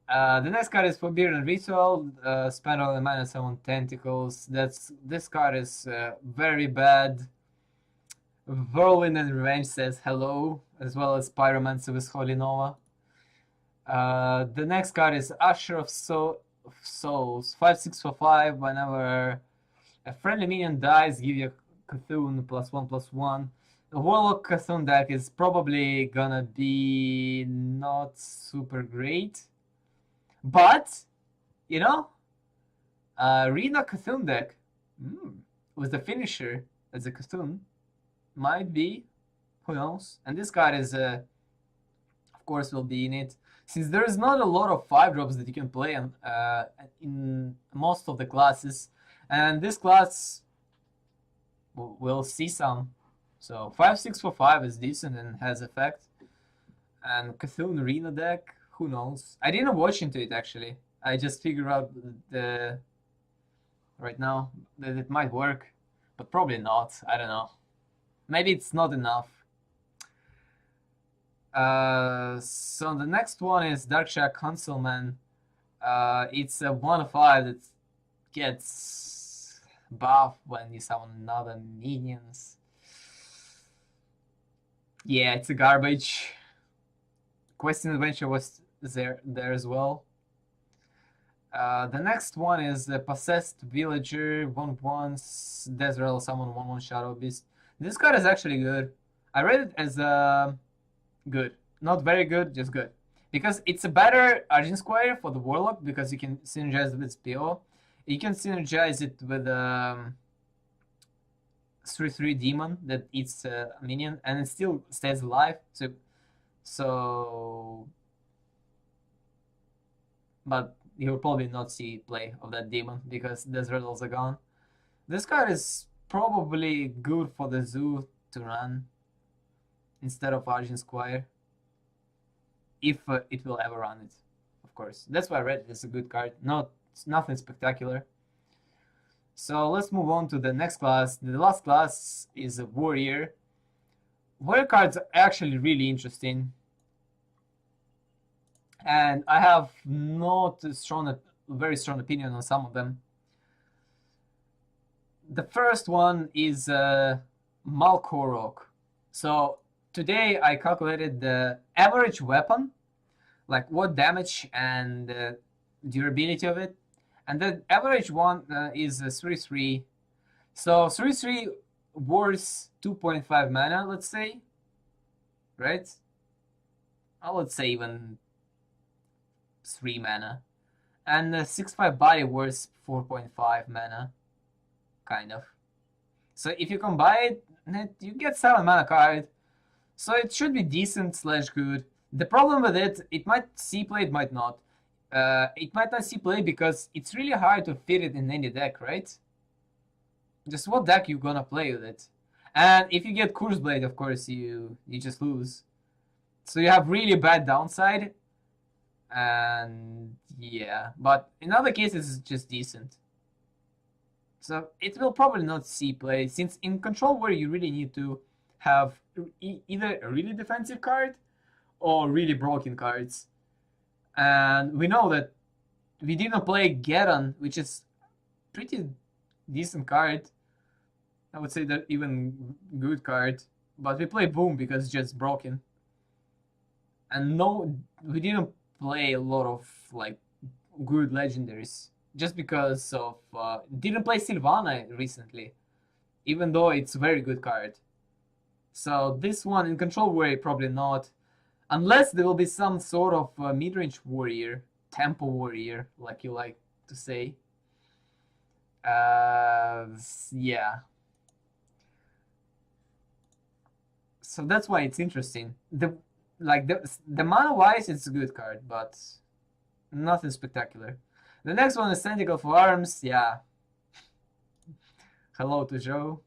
The next card is Forbidden Ritual. Spend all the mana, summon Tentacles. This card is very bad. Whirlwind and Revenge says hello, as well as Pyromancer with Holy Nova. The next card is Usher of Souls. 5/6 for 5. Whenever a friendly minion dies, give you a Cthulhu +1/+1. The Warlock Cthulhu deck is probably gonna be not super great, but you know, Reno Cthulhu deck with the finisher as a Cthulhu might be, who knows? And this card is, of course, will be in it. Since there is not a lot of 5-drops that you can play in most of the classes, and this class will see some. So 5/6 for 5 is decent and has effect. And Cthulhu Reno deck, who knows? I didn't watch into it actually. I just figured out right now that it might work, but probably not. I don't know. Maybe it's not enough. So the next one is Darkshire Consulman. It's a 1/5 that gets buff when you summon another minions. Yeah, it's a garbage. Question Adventure was there as well. The next one is the Possessed Villager, 1/1, Desert summon 1/1 Shadow Beast. This card is actually good. I read it as good. Not very good, just good. because it's a better Argent Squire for the Warlock because you can synergize with PO. You can synergize it with 3/3 demon that eats a minion and it still stays alive. So, but you'll probably not see play of that demon because those riddles are gone. This card is probably good for the zoo to run instead of Argent Squire. If it will ever run it, of course. That's why I read it. It's a good card. It's nothing spectacular. So let's move on to the next class. The last class is a Warrior. Warrior cards are actually really interesting. And I have not a very strong opinion on some of them. The first one is Malkorok. So today I calculated the average weapon, like what damage and durability of it. And the average one is 3/3. So 3/3 worth 2.5 mana, let's say. Right? Let's say even 3 mana. And the 6/5 body worth 4.5 mana. Kind of. So if you combine it, you get 7 mana card. So it should be decent / good. The problem with it might see play, it might not. It might not see play because it's really hard to fit it in any deck, right? Just what deck you gonna play with it? And if you get Curse Blade, of course, you just lose. So you have really bad downside. And yeah, but in other cases, it's just decent. So it will probably not see play, since in Control War you really need to have either a really defensive card or really broken cards. And we know that we didn't play Geron, which is pretty decent card. I would say that even good card. But we play Boom because it's just broken. And no, we didn't play a lot of like good legendaries. Just because of didn't play Sylvana recently, even though it's a very good card. So this one in Control War probably not, unless there will be some sort of mid-range warrior, tempo warrior, like you like to say. Yeah. So that's why it's interesting. The mana wise, it's a good card, but nothing spectacular. The next one is Tentacle for Arms. Yeah. Hello to Joe.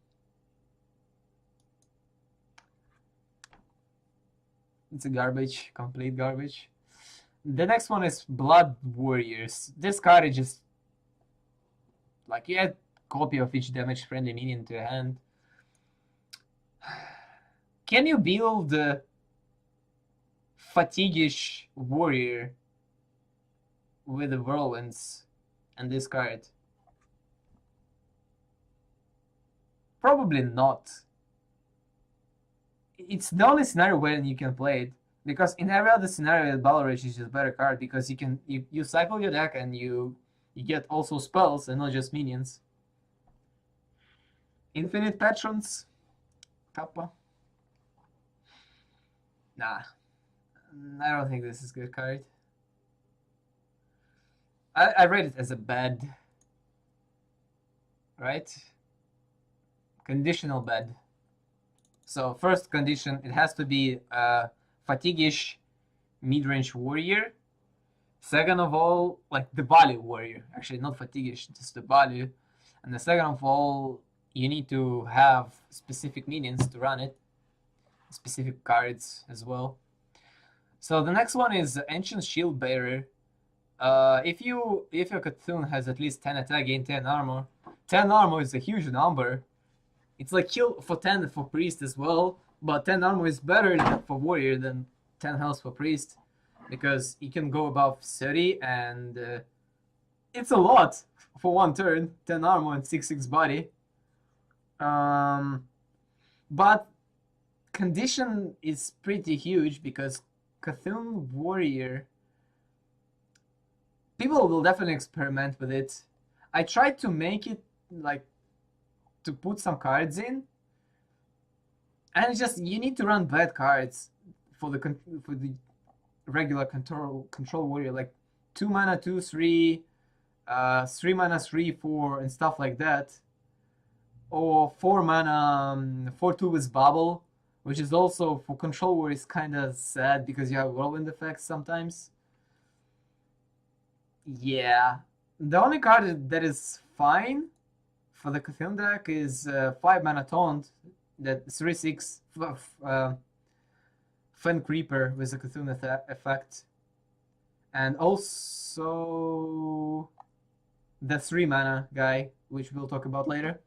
It's a garbage, complete garbage. The next one is Blood Warriors. This card is just like you add copy of each damage friendly minion to your hand. Can you build a fatigue-ish warrior with the whirlwinds and this card? Probably not. It's the only scenario where you can play it, because in every other scenario, Battle Rage is just a better card because you cycle your deck and you get also spells and not just minions. Infinite Patrons, Kappa. Nah, I don't think this is a good card. I rate it as a bad, right? Conditional bad. So first condition, it has to be a fatigue-ish mid-range warrior. Second of all, like the value warrior. Actually, not fatigue-ish, just the value. And the second of all, you need to have specific minions to run it. Specific cards as well. So the next one is Ancient Shield Bearer. If your Cthulhu has at least 10 attack, gain 10 armor. 10 armor is a huge number. It's like kill for 10 for priest as well, but 10 armor is better for warrior than 10 health for priest, because you can go above 30 and it's a lot for one turn. 10 armor and 6/6 body. But condition is pretty huge because Cthulhu warrior, people will definitely experiment with it. I tried to make it like to put some cards in, and it's just you need to run bad cards for the regular control warrior, like 2 mana 2/3, 3 mana 3/4, and stuff like that, or 4 mana 4/2 with bubble, which is also for control warriors kind of sad because you have whirlwind effects sometimes. Yeah, the only card that is fine for the Cthulhu deck is 5 mana taunt, that 3/6 Fen Creeper with the Cthulhu effect, and also the 3 mana guy, which we'll talk about later.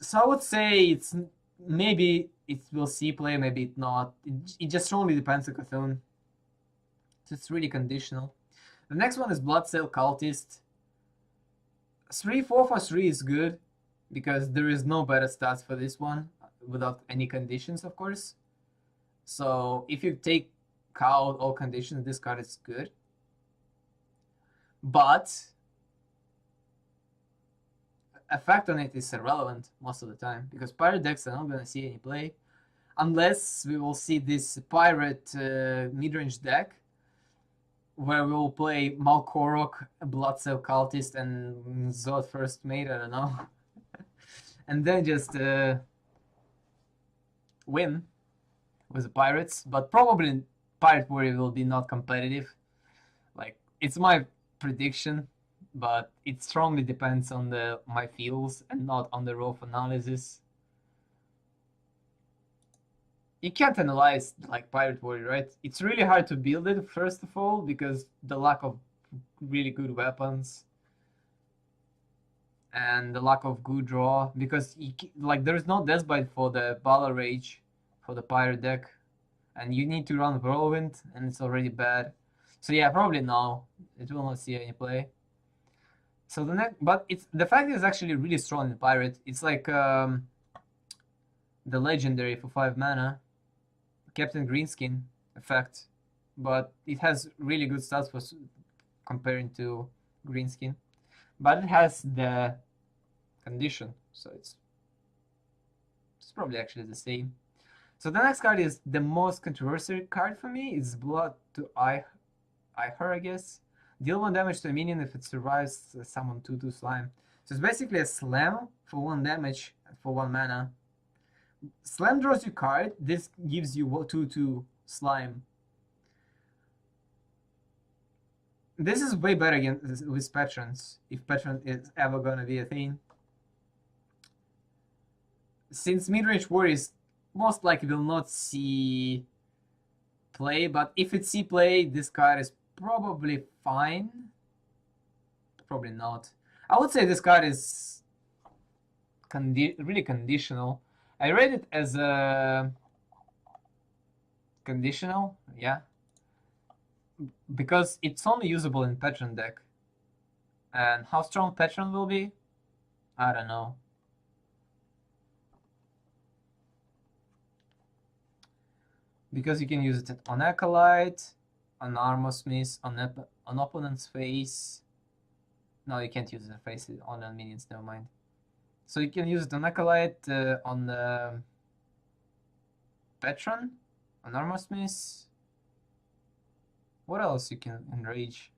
So I would say it's maybe it will see play, maybe it not. It just only depends on Cthulhu. So it's really conditional. The next one is Bloodsail Cultist. 3/4 for 3 is good because there is no better stats for this one without any conditions, of course. So if you take out all conditions, this card is good. But effect on it is irrelevant most of the time because pirate decks are not going to see any play unless we will see this pirate midrange deck where we will play Malkorok, Bloodsail Cultist, and Zod First Mate, I don't know. And then just win with the pirates, but probably Pirate Warrior will be not competitive. Like, it's my prediction, but it strongly depends on my feels and not on the raw analysis. You can't analyze like Pirate Warrior, right? It's really hard to build it, first of all, because the lack of really good weapons and the lack of good draw, because like there is no Deathbite for the Bala Rage for the Pirate deck, and you need to run Whirlwind, and it's already bad. So yeah, probably no, it will not see any play. So but the fact is actually really strong in Pirate. It's like the legendary for 5 mana. Captain Greenskin effect, but it has really good stats for comparing to Greenskin, but it has the condition, so it's probably actually the same. So the next card is the most controversial card for me. It's Blood to Eye Her, I guess. Deal 1 damage to a minion if it survives summon 2/2 slime. So it's basically a slam for 1 damage for 1 mana. Slam draws you card. This gives you 2/2 slime. This is way better against with patrons, if patron is ever gonna be a thing. Since midrange warriors most likely will not see play, but if it see play, this card is probably fine. Probably not. I would say this card is really conditional. I rate it as a conditional, yeah, because it's only usable in Patron deck. And how strong Patron will be, I don't know. Because you can use it on Acolyte, on Armor Smith, on opponent's face. No, you can't use it on face, on the minions, never mind. So you can use it on Acolyte, on the Patron, on Armor Smith. What else you can enrage?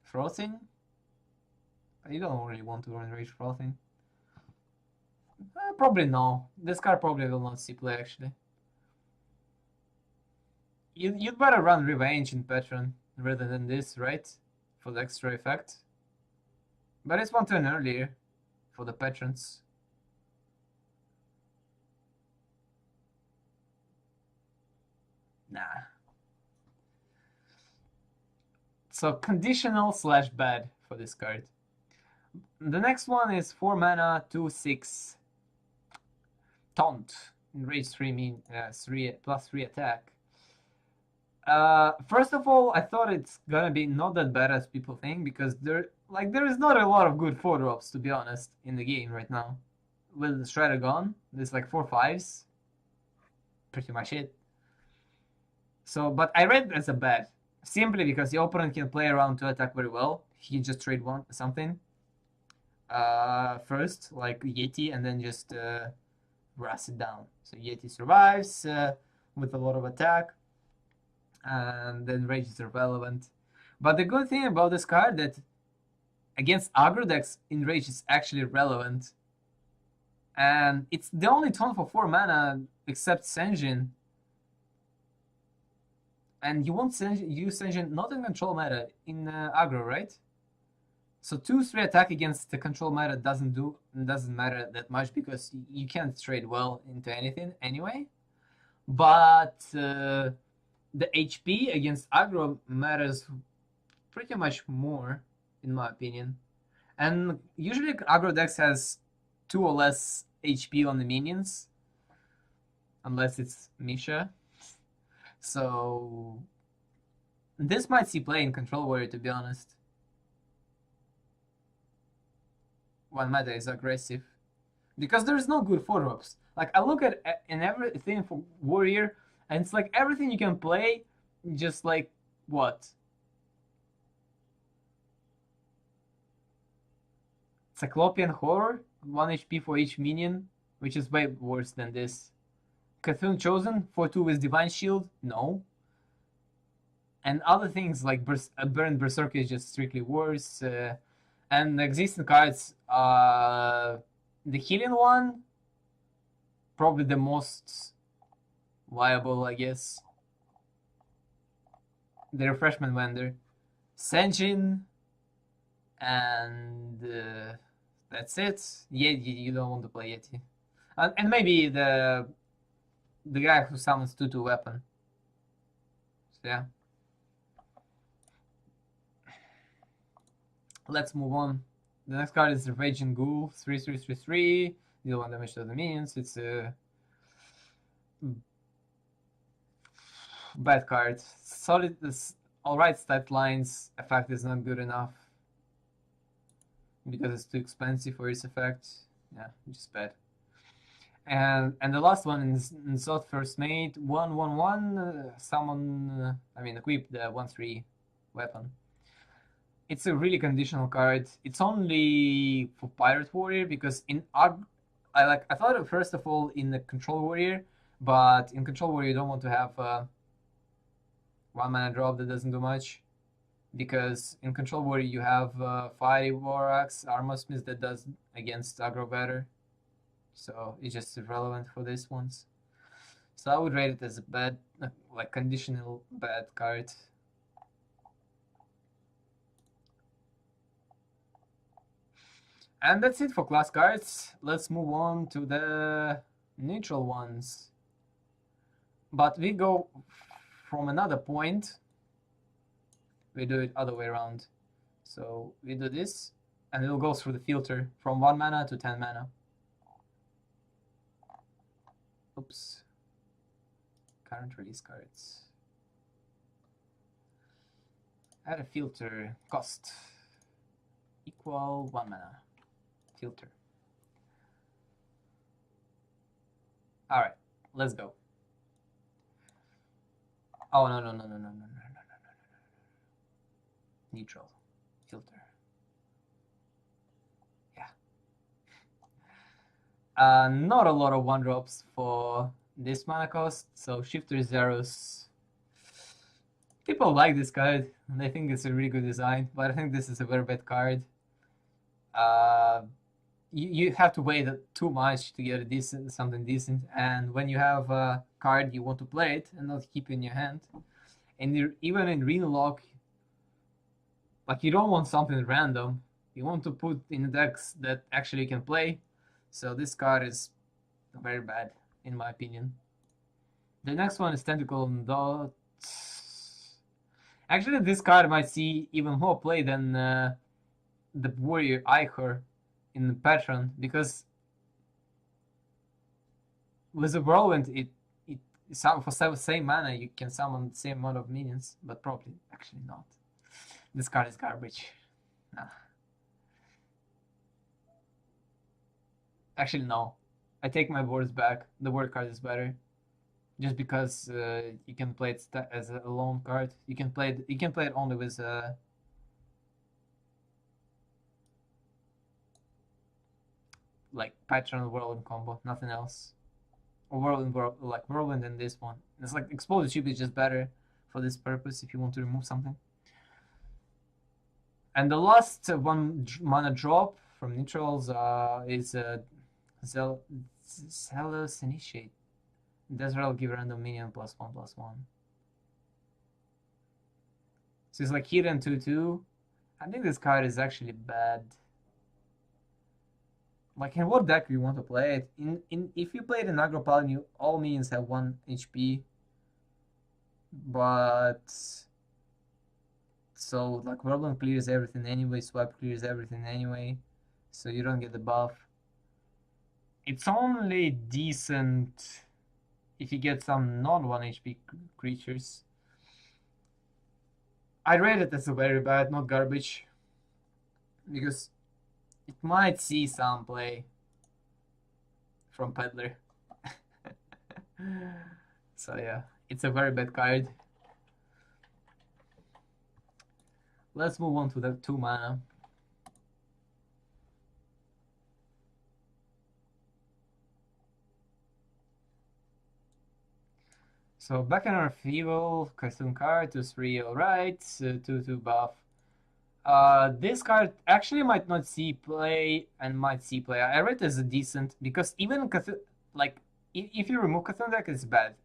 Frothing? You don't really want to enrage Frothing. Probably no. This card probably will not see play actually. You'd better run Revenge in Patron rather than this, right? For the extra effect. But it's 1 turn earlier for the patrons. Nah. So conditional / bad for this card. The next one is 4 mana, 2/6 Taunt. Enrage 3 +3 attack. First of all, I thought it's gonna be not that bad as people think, because there is not a lot of good 4-drops, to be honest, in the game right now. With Shredder gone, there's like 4 5s. Pretty much it. So, but I read it as a bad, simply because the opponent can play around to attack very well. He can just trade something first, like Yeti, and then just Brass it down. So Yeti survives. with a lot of attack, and then rage is irrelevant. But the good thing about this card that against aggro decks, enrage is actually relevant, and it's the only taunt for 4 mana except Senjin. And you won't use Senjin not in control meta, in aggro, right? So 2-3 attack against the control meta doesn't matter that much because you can't trade well into anything anyway. But the HP against aggro matters pretty much more, in my opinion. And usually aggro decks has 2 or less HP on the minions, unless it's Misha. So this might see play in Control Warrior, to be honest. One meta is aggressive because there's no good 4-drops. Like I look at in everything for Warrior, and it's like everything you can play, just like what? Cyclopean Horror, 1 HP for each minion, which is way worse than this. Cthulhu Chosen, 4-2 with Divine Shield, no. And other things like Burn Berserker is just strictly worse. And the existing cards, the healing one, probably the most viable, I guess. The Refreshment Vendor, Senjin, and that's it. Yeti, you don't want to play Yeti. And maybe the guy who summons 2-2 weapon. So yeah. Let's move on. The next card is Raging Ghoul, 3/3/3/3. Deal 1 damage to the minions. It's a bad card. Solid, alright stat lines. Effect is not good enough because it's too expensive for its effect. Yeah, just bad. And the last one is Zod First Mate, 1/1/1. Summon, equip the 1/3 weapon. It's a really conditional card. It's only for Pirate Warrior because in I thought first of all in the Control Warrior, but in Control Warrior you don't want to have 1 mana drop that doesn't do much, because in Control Warrior you have Fiery Borax, Armor Smith that does against aggro better, so it's just irrelevant for these ones. So I would rate it as a bad, like conditional bad card. And that's it for class cards. Let's move on to the neutral ones. But we go from another point. We do it other way around. So we do this, and it will go through the filter from 1 mana to 10 mana. Oops. Current release cards. Add a filter. Cost equal 1 mana. Filter. All right, let's go. Oh, no. Neutral. Filter. Yeah. Not a lot of 1-drops for this mana cost, so Shifter Zeros. People like this card, and I think it's a really good design, but I think this is a very bad card. You have to wait too much to get something decent, and when you have a card you want to play it and not keep it in your hand, and even in Reno Lock, like you don't want something random, you want to put in decks that actually can play, so this card is very bad in my opinion. The next one is Tentacle and Dot. Actually, this card might see even more play than the Warrior Ichor in the Patron, because with the Whirlwind, for same mana you can summon the same amount of minions, but probably actually not. This card is garbage. Nah. Actually, no. I take my words back. The word card is better, just because you can play it as a lone card. You can play it only with like Patron Whirlwind combo, nothing else. or whirlwind than this one. It's like explosive ship is just better for this purpose if you want to remove something. And the last one mana drop from neutrals is Zealous Initiate. Desert will give random minion +1/+1. So it's like hidden 2/2. I think this card is actually bad. Like in what deck you want to play it? If you play it in aggro paladin, all minions have 1 HP. But so like Whirlwind clears everything anyway, Swipe clears everything anyway, so you don't get the buff. It's only decent if you get some non-1 HP creatures. I rate it as a very bad, not garbage, because it might see some play from Peddler. So yeah, it's a very bad card. Let's move on to the 2 mana. So Bacchanal Feeble, custom card, 2/3, alright, 2/2 buff. This card actually might not see play and might see play. I rate it as a decent, because even like if you remove Cthulhu deck, it's bad.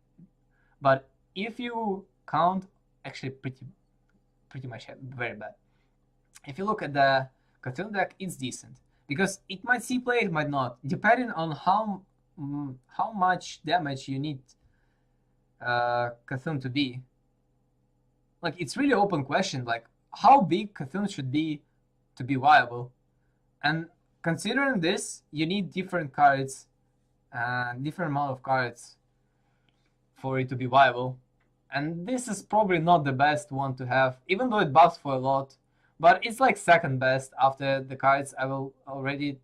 But if you count, actually pretty much very bad. If you look at the Cthulhu deck, it's decent, because it might see play, it might not, depending on how much damage you need Cthulhu to be. Like, it's really open question, like how big Cthulhu should be to be viable. And considering this, you need different cards and different amount of cards for it to be viable. And this is probably not the best one to have, even though it buffs for a lot. But it's like second best after the cards I already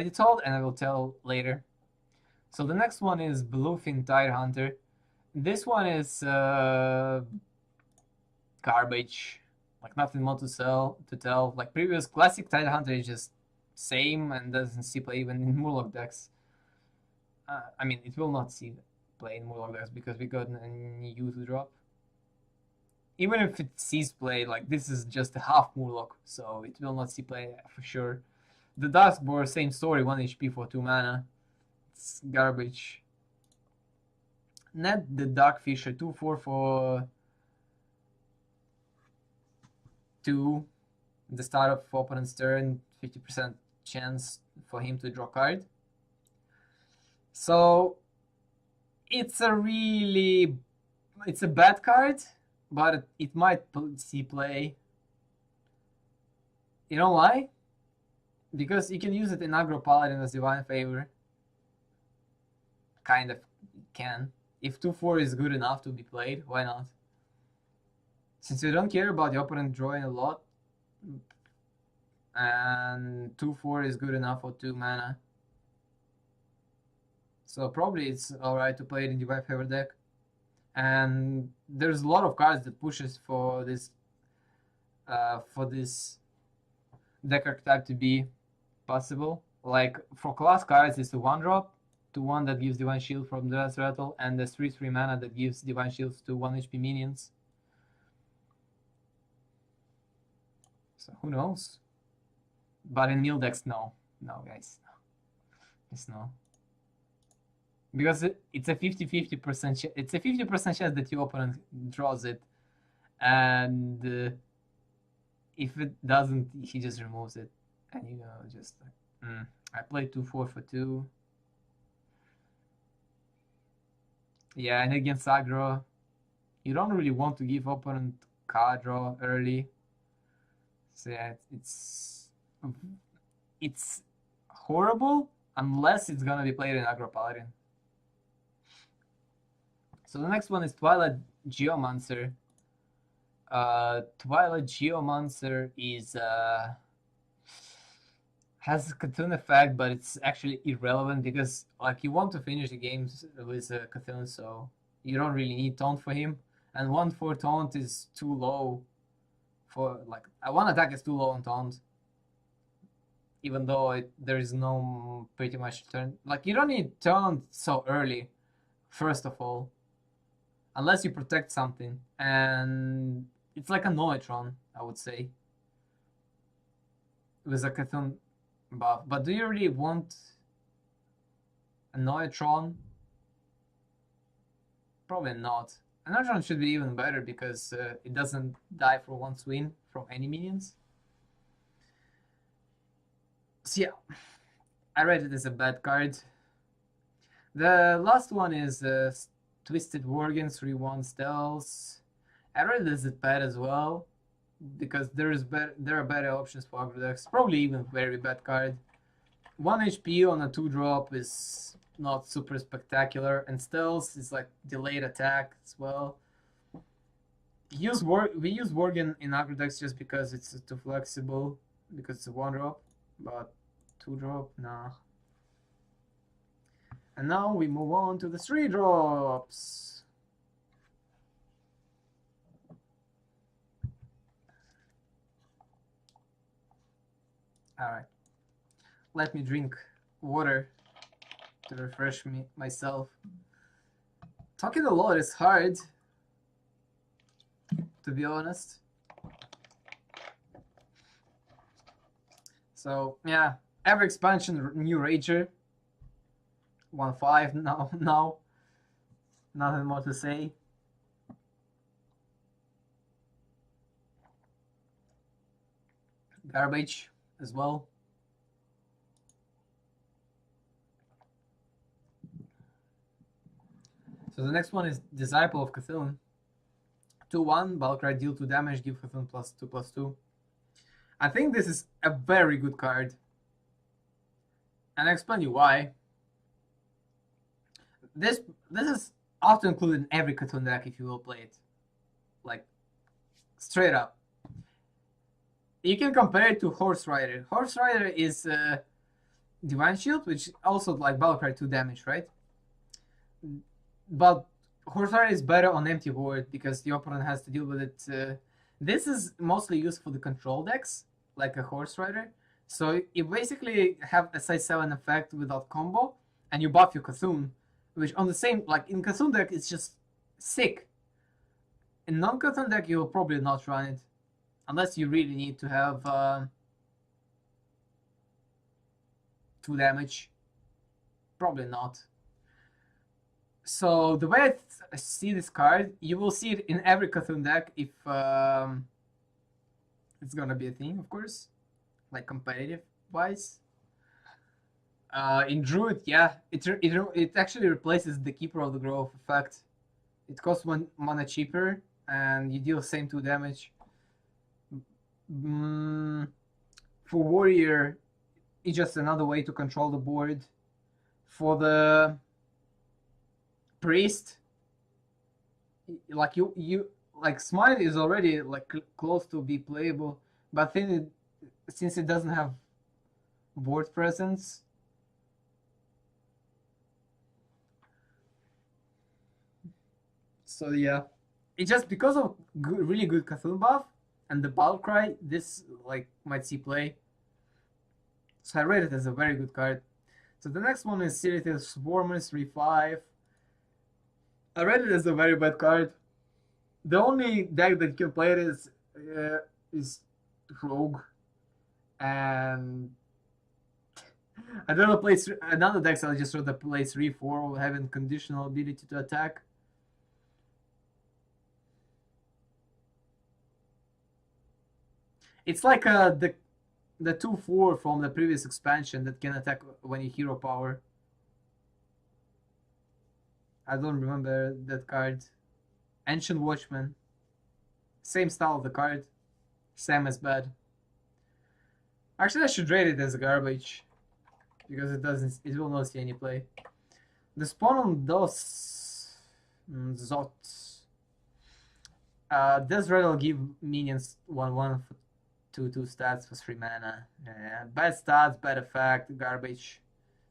told, and I will tell later. So the next one is Bluefin Tidehunter. This one is garbage. Like, nothing more to tell. Like previous classic Tidehunter is just same and doesn't see play even in Murloc decks. I mean, it will not see play in Murloc decks because we got an EU to drop. Even if it sees play, like, this is just a half Murloc, so it will not see play for sure. The Duskboar, same story, 1 HP for 2 mana. It's garbage. Net the Darkfisher, 2/4 for 2. The start of opponent's turn, 50% chance for him to draw card. So it's a bad card, but it might see play. You know why? Because you can use it in aggro paladin as Divine Favor. Kind of can. If 2/4 is good enough to be played, why not? Since you don't care about the opponent drawing a lot, and 2/4 is good enough for 2 mana, so probably it's alright to play it in Divine Favor deck. And there's a lot of cards that pushes for this deck archetype to be possible. Like for class cards, it's the 1-drop to 1 that gives Divine Shield from the Death Rattle, and the 3/3 mana that gives Divine Shields to 1 HP minions. So who knows? But in Mill decks, no. No, guys. No. It's no. Because it's a 50% it's a 50% chance that your opponent draws it, and if it doesn't, he just removes it, and you know, just I played 2/4 for 2. Yeah, and against aggro, you don't really want to give opponent card draw early. So yeah, it's horrible unless it's gonna be played in aggro paladin. So the next one is Twilight Geomancer. Twilight Geomancer is has a Cthulhu effect, but it's actually irrelevant because, like, you want to finish the games with Cthulhu, so you don't really need taunt for him. And 1/4 taunt is too low for, like, one attack is too low on taunt. even though there is no pretty much turn. Like, you don't need turn so early, first of all, unless you protect something, and it's like a Noetron, I would say, with a Cthulhu buff. But do you really want a Noetron? Probably not. A Noetron should be even better because it doesn't die for one swing from any minions. So yeah, I read it as a bad card. The last one is Twisted Worgen 3-1 Stealth. I read it as a bad as well because there are better options for aggro decks. Probably even very bad card. 1 HP on a 2-drop is not super spectacular, and Stealth is like delayed attack as well. We use Worgen in aggro decks just because it's too flexible, because it's a 1-drop, but 2-drop, nah. And now we move on to the 3-drops. Alright. Let me drink water to refresh myself. Talking a lot is hard, to be honest. So yeah, every expansion, new Rager. 1-5 now. Nothing more to say. Garbage as well. So the next one is Disciple of Cthulhu. 2-1, Balcry, deal 2 damage, give Cthulhu +2/+2. I think this is a very good card. And I'll explain you why. This is auto included in every Cthulhu deck if you will play it. Like, straight up. You can compare it to Horse Rider. Horse Rider is Divine Shield, which also like Balcry 2 damage, right? But Horse Rider is better on empty board because the opponent has to deal with it. This is mostly used for the control decks, like a Horse Rider. So you basically have a size 7 effect without combo, and you buff your Cthulhu, which on the same, like in Cthulhu deck, it's just sick. In non-Cthulhu deck, you will probably not run it, unless you really need to have 2 damage. Probably not. So the way I see this card, you will see it in every Cthulhu deck if it's gonna be a thing, of course, like competitive wise. In Druid, yeah, it actually replaces the Keeper of the Grove effect. It costs 1 mana cheaper, and you deal same 2 damage. For Warrior, it's just another way to control the board. For the Priest, like you like Smite is already like close to be playable, but since it doesn't have board presence, so yeah, it's just because of really good Cthulhu buff and the Balcry, this like might see play. So I rate it as a very good card. So the next one is Sirius Swarmers 3-5. I read it as a very bad card. The only deck that can play it is Rogue, and I don't know play another deck. So I just rather play 3-4 having conditional ability to attack. It's like the 2-4 from the previous expansion that can attack when you hero power. I don't remember that card. Ancient Watchman. Same style of the card. Same as bad. Actually, I should rate it as garbage. Because it will not see any play. The spawn on DOS. Zot. This red will give minions 1/1 for 2/2 stats for 3 mana. Bad stats, bad effect, garbage.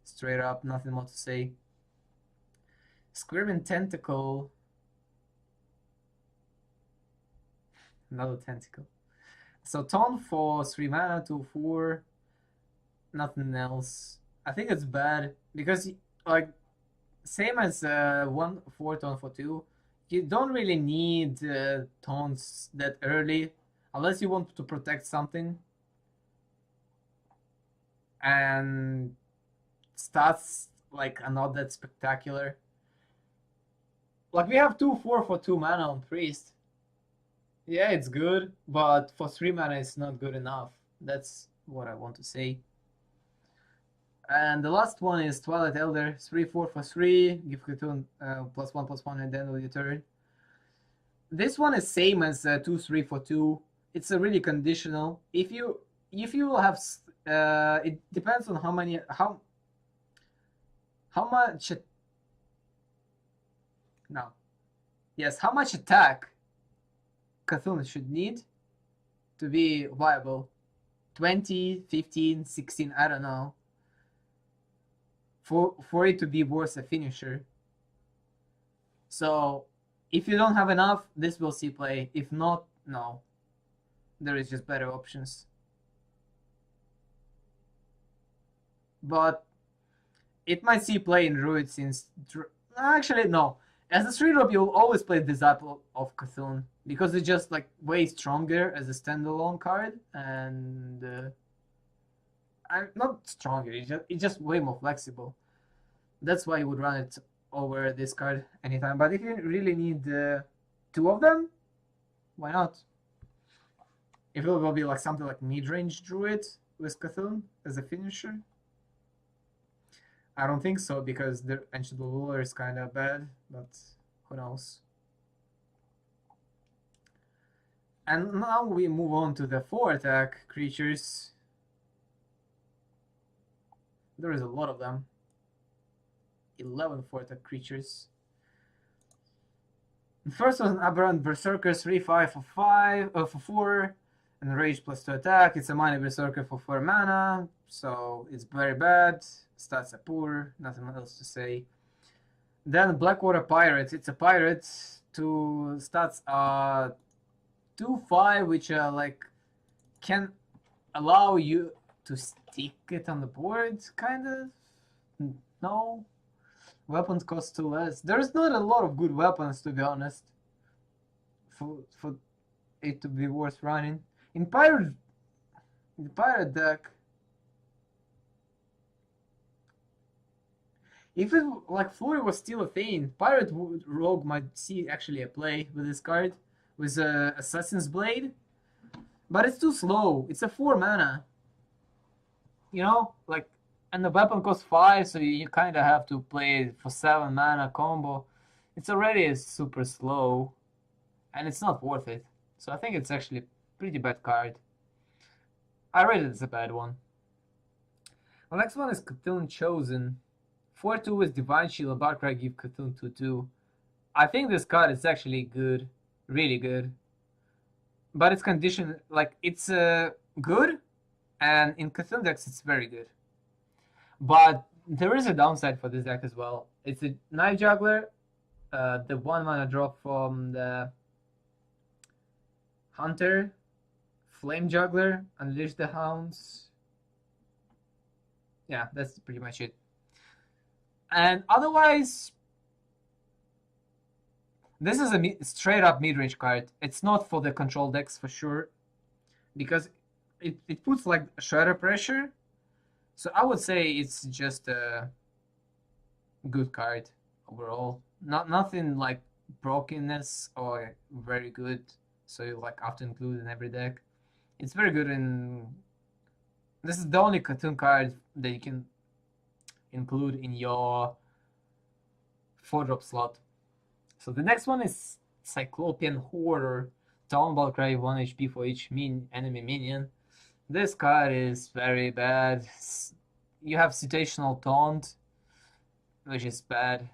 Straight up, nothing more to say. Squirming Tentacle. Another Tentacle. So Taunt for 3 mana, 2/4. Nothing else. I think it's bad because like same as 1/4 taunt for 2, you don't really need taunts that early unless you want to protect something, and stats like are not that spectacular. Like we have 2/4 for 2 mana on priest. Yeah, it's good, but for 3 mana it's not good enough. That's what I want to say. And the last one is Twilight Elder, 3/4 for 3, give Cthulhu +1/+1 at the end of your turn. This one is same as 2/3 for 2. It's a really conditional. If you have it depends on how much no. Yes, how much attack Cthulhu should need to be viable. 20, 15, 16, I don't know. For it to be worth a finisher. So if you don't have enough, this will see play. If not, no. There is just better options. But it might see play in Druid since actually no. As a 3-drop, you'll always play Disciple of Cthulhu because it's just like way stronger as a standalone card, and I'm not stronger. It's just way more flexible. That's why you would run it over this card anytime. But if you really need 2 of them, why not? If it will be like something like mid-range Druid with Cthulhu as a finisher, I don't think so because the Ancient Ruler is kind of bad, but who knows. And now we move on to the 4 attack creatures. There is a lot of them. 11 4 attack creatures. The first was an Aberrant Berserker, 3/5 for 4, and rage +2 attack. It's a minor Berserker for 4 mana, so it's very bad. Stats are poor, nothing else to say. Then Blackwater Pirate. It's a pirate. Stats are 2/5, which are like can allow you to stick it on the board, kind of. No. Weapons cost 2 less. There's not a lot of good weapons, to be honest, for it to be worth running. In the pirate deck, if it like Flurry was still a thing, Pirate Rogue might see actually a play with this card with Assassin's Blade, but it's too slow. It's a 4 mana. You know, like, and the weapon costs 5, so you kind of have to play it for 7 mana combo. It's already super slow, and it's not worth it. So I think it's actually a pretty bad card. I rate it as a bad one. The next one is Cthulhu Chosen. 4/2 with Divine Shield, Barcry give Cthulhu 2/2. I think this card is actually good, really good. But it's conditioned, like, it's good, and in Cthulhu decks it's very good. But there is a downside for this deck as well. It's a Knife Juggler, the 1 mana drop from the Hunter, Flame Juggler, Unleash the Hounds. Yeah, that's pretty much it. And otherwise, this is a straight up mid-range card. It's not for the control decks for sure, because it puts like Shadow Pressure. So I would say it's just a good card overall. Nothing like brokenness or very good. So you like have to include in every deck. It's very good in. This is the only cartoon card that you can include in your 4-drop slot. So the next one is Cyclopean Horror. Town Ball Cry 1 HP for each enemy minion. This card is very bad. You have Situational Taunt, which is bad.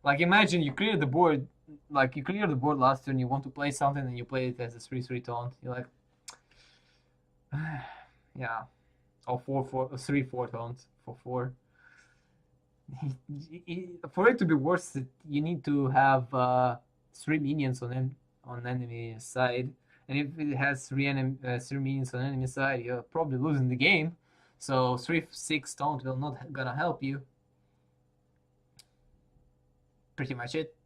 Like, imagine you clear the board, last turn, you want to play something, and you play it as a 3/3 Taunt. You're like, yeah. Or 3/4 Taunt for 4. For it to be worth it, you need to have 3 minions on enemy side, and if it has 3 minions on enemy side, you're probably losing the game. So 3/6 taunt will not gonna help you. Pretty much it.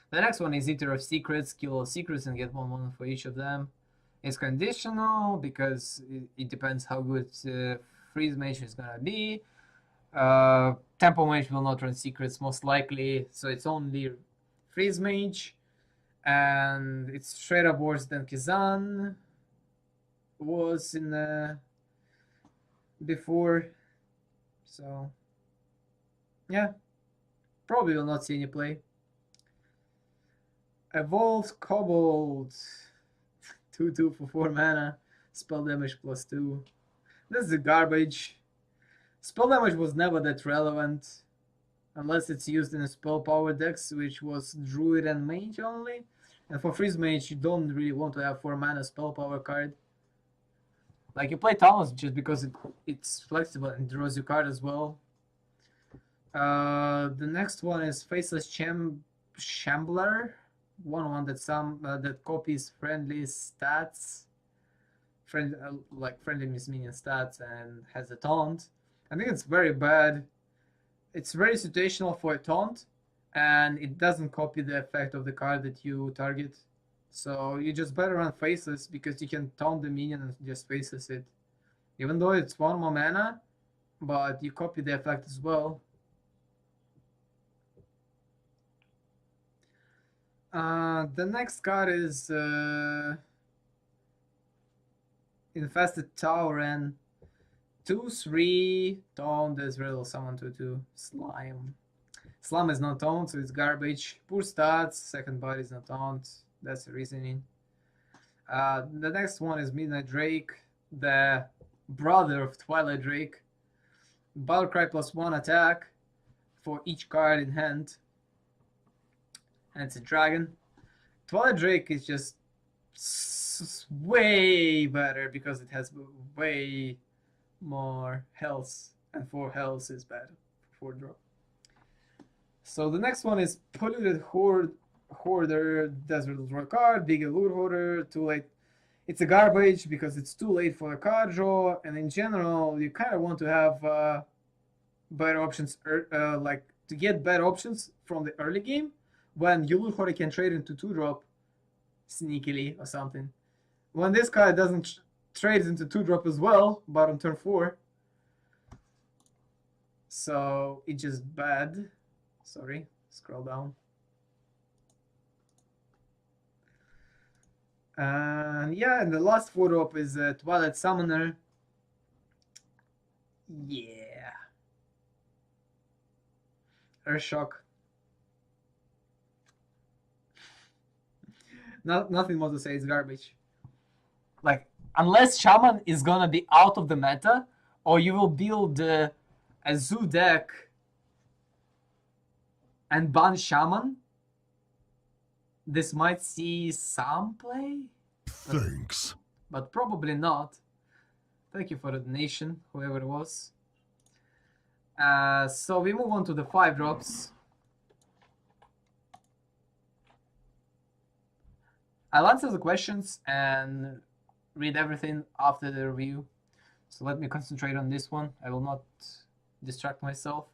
The next one is Eater of Secrets. Kill all secrets and get 1/1 for each of them. It's conditional because it depends how good Freeze Mage is gonna be. Tempo Mage will not run secrets most likely, so it's only Freeze Mage. And it's straight up worse than Kizan was in before. So yeah, probably will not see any play. Evolved Kobold, 2/2 for 4 mana, spell damage +2. This is garbage. Spell damage was never that relevant, unless it's used in a spell power decks, which was Druid and Mage only. And for Freeze Mage, you don't really want to have 4 mana spell power card. Like, you play Talos just because it's flexible and draws you card as well. The next one is Faceless Shambler. 1/1 that copies friendly stats. Like friendly minion stats and has a taunt. I think it's very bad. It's very situational for a taunt, and it doesn't copy the effect of the card that you target. So you just better run Faceless because you can taunt the minion and just Faceless it. Even though it's 1 more mana, but you copy the effect as well. The next card is Infested Tower and 2/3 taunt as well. Summon 2/2 Slime. Slime is not taunt, so it's garbage. Poor stats. Second body is not taunt. That's the reasoning. The next one is Midnight Drake, the brother of Twilight Drake. Battlecry +1 attack for each card in hand. And it's a dragon. Twilight Drake is just way better because it has way more health, and 4 health is bad for 4-drop. So the next one is Polluted Hoarder, Desert Draw card, Big Loot Hoarder, too late. It's a garbage because it's too late for the card draw, and in general, you kind of want to have better options, like to get better options from the early game when Loot Hoarder can trade into 2-drop sneakily or something. When this card doesn't trade into 2-drop as well, but on turn 4. So it's just bad. Sorry, scroll down. And yeah, and the last 4-drop is Twilight Summoner. Yeah. Earthshock. Nothing more to say, it's garbage. Like, unless Shaman is gonna be out of the meta, or you will build a Zoo deck and ban Shaman, this might see some play. Thanks. But probably not. Thank you for the donation, whoever it was. So we move on to the 5-drops. I'll answer the questions and read everything after the review. So let me concentrate on this one. I will not distract myself.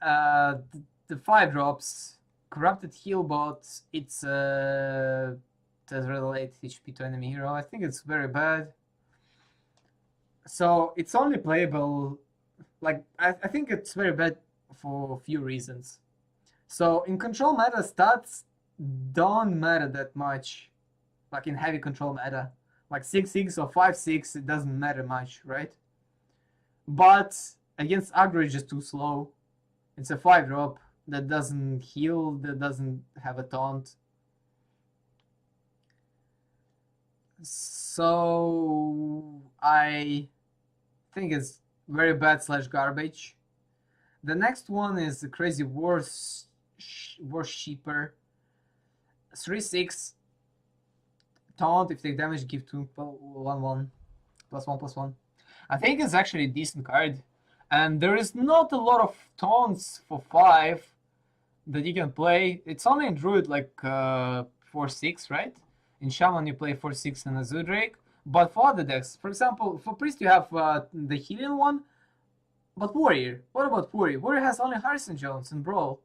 The 5-drops. Corrupted Healbot. It's does relate HP to enemy hero. I think it's very bad. So it's only playable. Like I think it's very bad for a few reasons. So in control meta, stats don't matter that much. Like in heavy control meta, like 6/6 or 5/6, it doesn't matter much, right? But against aggro, it's just too slow. It's a 5-drop that doesn't heal, that doesn't have a taunt. So I think it's very bad / garbage. The next one is the Crazy Worshiper. 3/6 taunt. If take damage, give 2/1/1 +1/+1. I think it's actually a decent card, and there is not a lot of taunts for 5 that you can play. It's only in Druid like 4/6, right? In Shaman you play 4/6 and a Zoo Drake, But for other decks, for example, for Priest you have the healing one, but Warrior, what about Warrior? Warrior has only Hearthstone Jones and Brawl.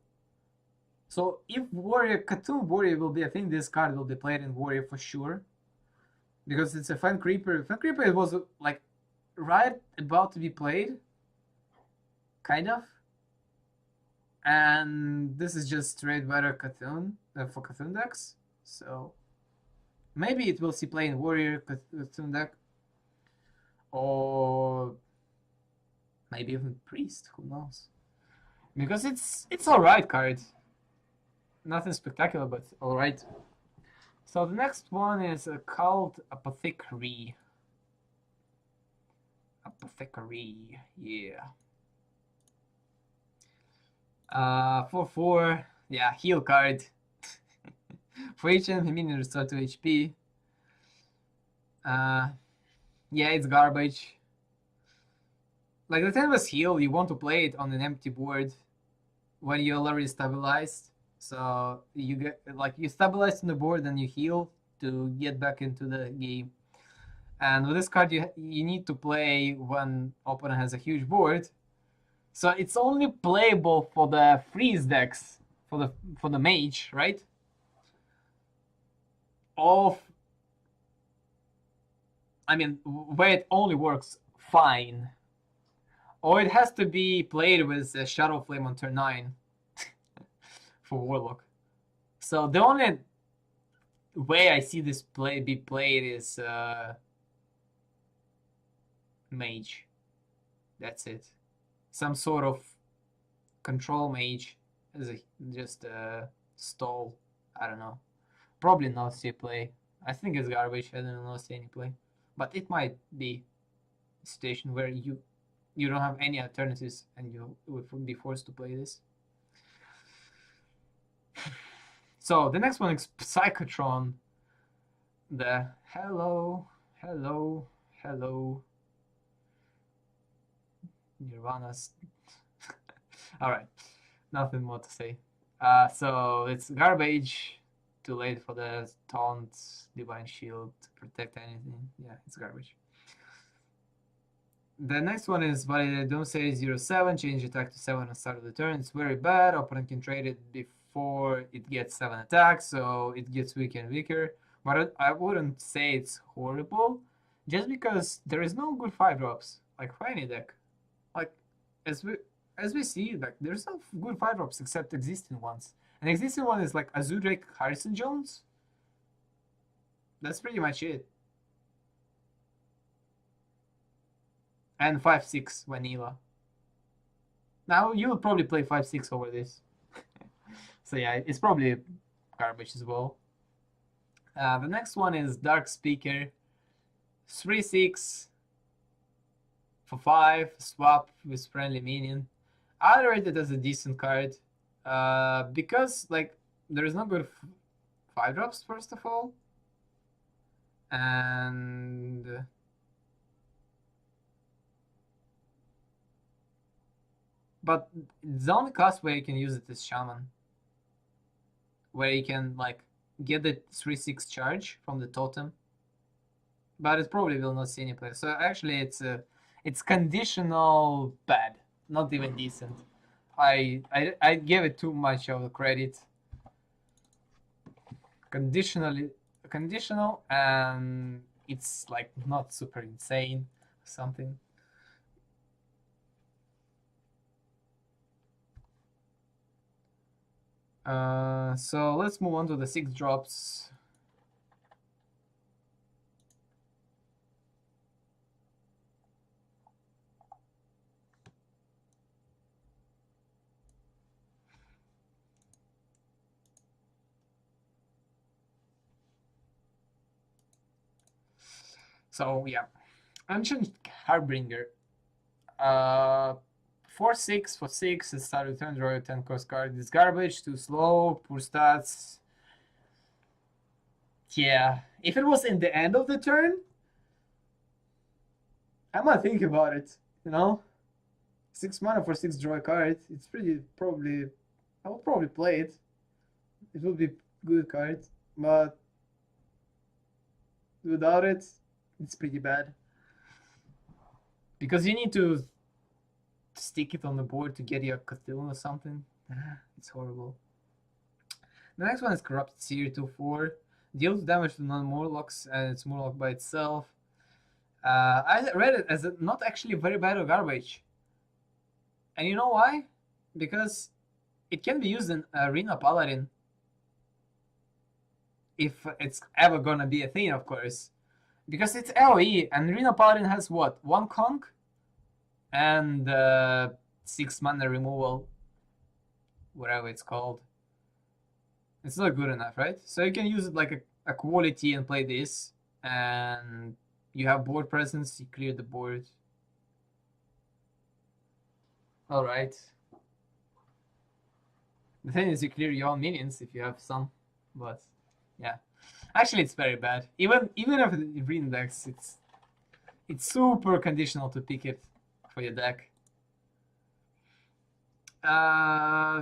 So if Warrior, Katoon Warrior will be, I think this card will be played in Warrior for sure. Because it's a Fan Creeper. Fan Creeper was like right about to be played. Kind of. And this is just straight better Katoon for Katoon decks. So maybe it will see play in Warrior Katoon deck. Or maybe even Priest, who knows? Because it's alright card. Nothing spectacular, but alright. So the next one is called Apothecary. Apothecary, yeah. 4/4, yeah, heal card. For each enemy minion restore 2 HP. Yeah, it's garbage. Like the 10 was heal, you want to play it on an empty board when you're already stabilized. So you get like you stabilize on the board and you heal to get back into the game. And with this card, you need to play when opponent has a huge board. So it's only playable for the freeze decks, for the mage, right? I mean, where it only works fine. Or it has to be played with a Shadow Flame on turn 9 for Warlock. So the only way I see this be played is mage. That's it. Some sort of control mage as just a stall. I don't know. Probably not see play. I think it's garbage. I don't know see any play. But it might be a situation where you don't have any alternatives and you would be forced to play this. So the next one is Psychotron. The hello Nirvana's. All right, nothing more to say. So it's garbage. Too late for the taunt, divine shield, protect anything. Yeah, it's garbage. The next one is Validate Don't Say 07, change attack to 7 at the start of the turn. It's very bad. Opponent can trade it before it gets 7 attacks, so it gets weaker and weaker. But I wouldn't say it's horrible, just because there is no good 5-drops, like for any deck. Like, as we see, like there's no good 5-drops except existing ones. An existing one is like Azure Harrison Jones. That's pretty much it. And 5/6 vanilla. Now you will probably play 5/6 over this. So yeah, it's probably garbage as well. The next one is Dark Speaker. 3/6 for 5, swap with friendly minion. I rate it as a decent card. Because like there is no good 5-drops first of all. And but the only class where you can use it is Shaman. Where you can like get the 3/6 charge from the totem. But it probably will not see any play. So actually it's conditional bad, not even decent. I give it too much of the credit. Conditional, and it's like not super insane something. So let's move on to the 6-drops. So yeah, Ancient Harbinger. 4/6 for 6. It started turn, draw a 10 cost card. It's garbage, too slow, poor stats. Yeah, if it was in the end of the turn, I might think about it. You know, 6 mana for 6 draw a card. It's pretty probably. I will probably play it. It would be good card, but without it, It's pretty bad. Because you need to stick it on the board to get your Cthulhu or something. It's horrible. The next one is Corrupted Seer 2/4. Deals damage to non-Morlocks, and it's Morlock by itself. I read it as not actually very bad or garbage. And you know why? Because it can be used in Arena Paladin. If it's ever gonna be a thing, of course. Because it's AoE, and Arena Paladin has what? 1 conk? And 6 mana removal. Whatever it's called. It's not good enough, right? So you can use it like a quality and play this. And you have board presence, you clear the board. Alright. The thing is you clear your own minions if you have some. But yeah. Actually it's very bad. Even if it green decks, it's super conditional to pick it for your deck.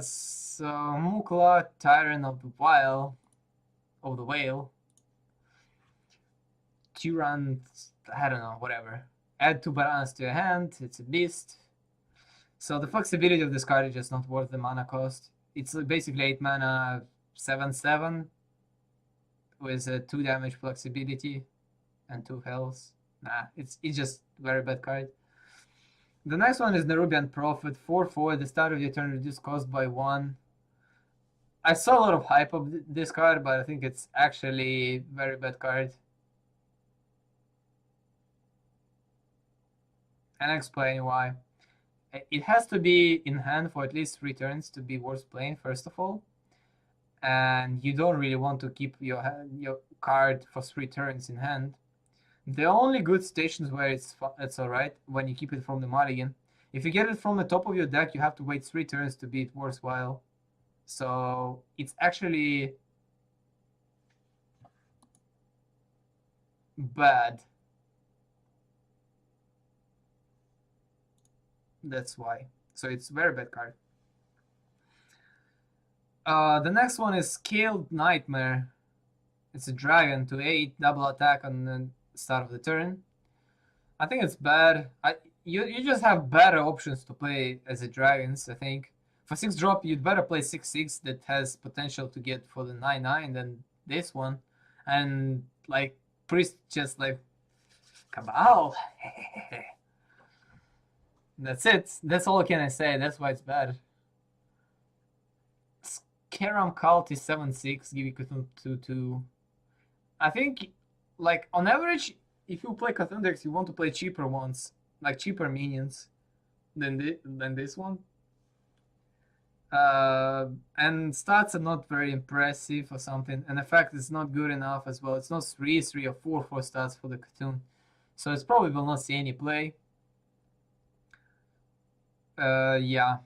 So Mukla, Tyrant of the Whale. Tyrant, I don't know, whatever. Add 2 bananas to your hand, it's a beast. So the flexibility of this card is just not worth the mana cost. It's basically 8 mana, 7/7 with 2 damage flexibility and 2 health. Nah, it's just very bad card. The next one is Nerubian Prophet, 4/4. At the start of your turn, reduce cost by 1. I saw a lot of hype of this card, but I think it's actually very bad card. And I'll explain why. It has to be in hand for at least 3 turns to be worth playing, first of all. And you don't really want to keep your card for 3 turns in hand. The only good stations where it's alright when you keep it from the mulligan. If you get it from the top of your deck, you have to wait 3 turns to be it worthwhile. So it's actually bad. That's why. So it's a very bad card. The next one is Scaled Nightmare. It's a dragon to 8, double attack on the start of the turn. I think it's bad. You just have better options to play as a dragons, I think. For 6 drop, you'd better play 6/6 that has potential to get for the 9/9 than this one. And like priest just like Cabal. That's it. That's all can I say. That's why it's bad. Karam Cult is 7/6, give you Cthulhu 2/2. I think, like, on average, if you play Cthulhu decks, you want to play cheaper ones, like cheaper minions than this one. And stats are not very impressive or something, and effect is not good enough as well. It's not 3/3 or 4/4 stats for the Cthulhu, so it's probably will not see any play. Yeah.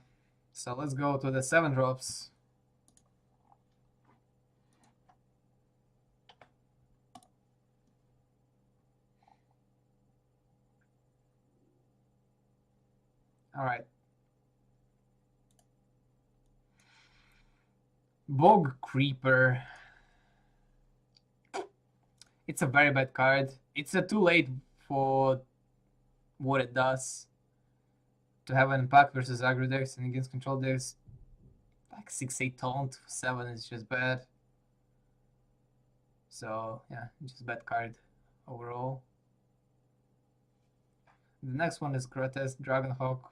So let's go to the 7 drops. All right. Bog Creeper. It's a very bad card. It's too late for what it does. To have an impact versus aggro decks and against control decks, like 6/8 taunt for 7 is just bad. So yeah, just bad card overall. The next one is Grotesque Dragonhawk.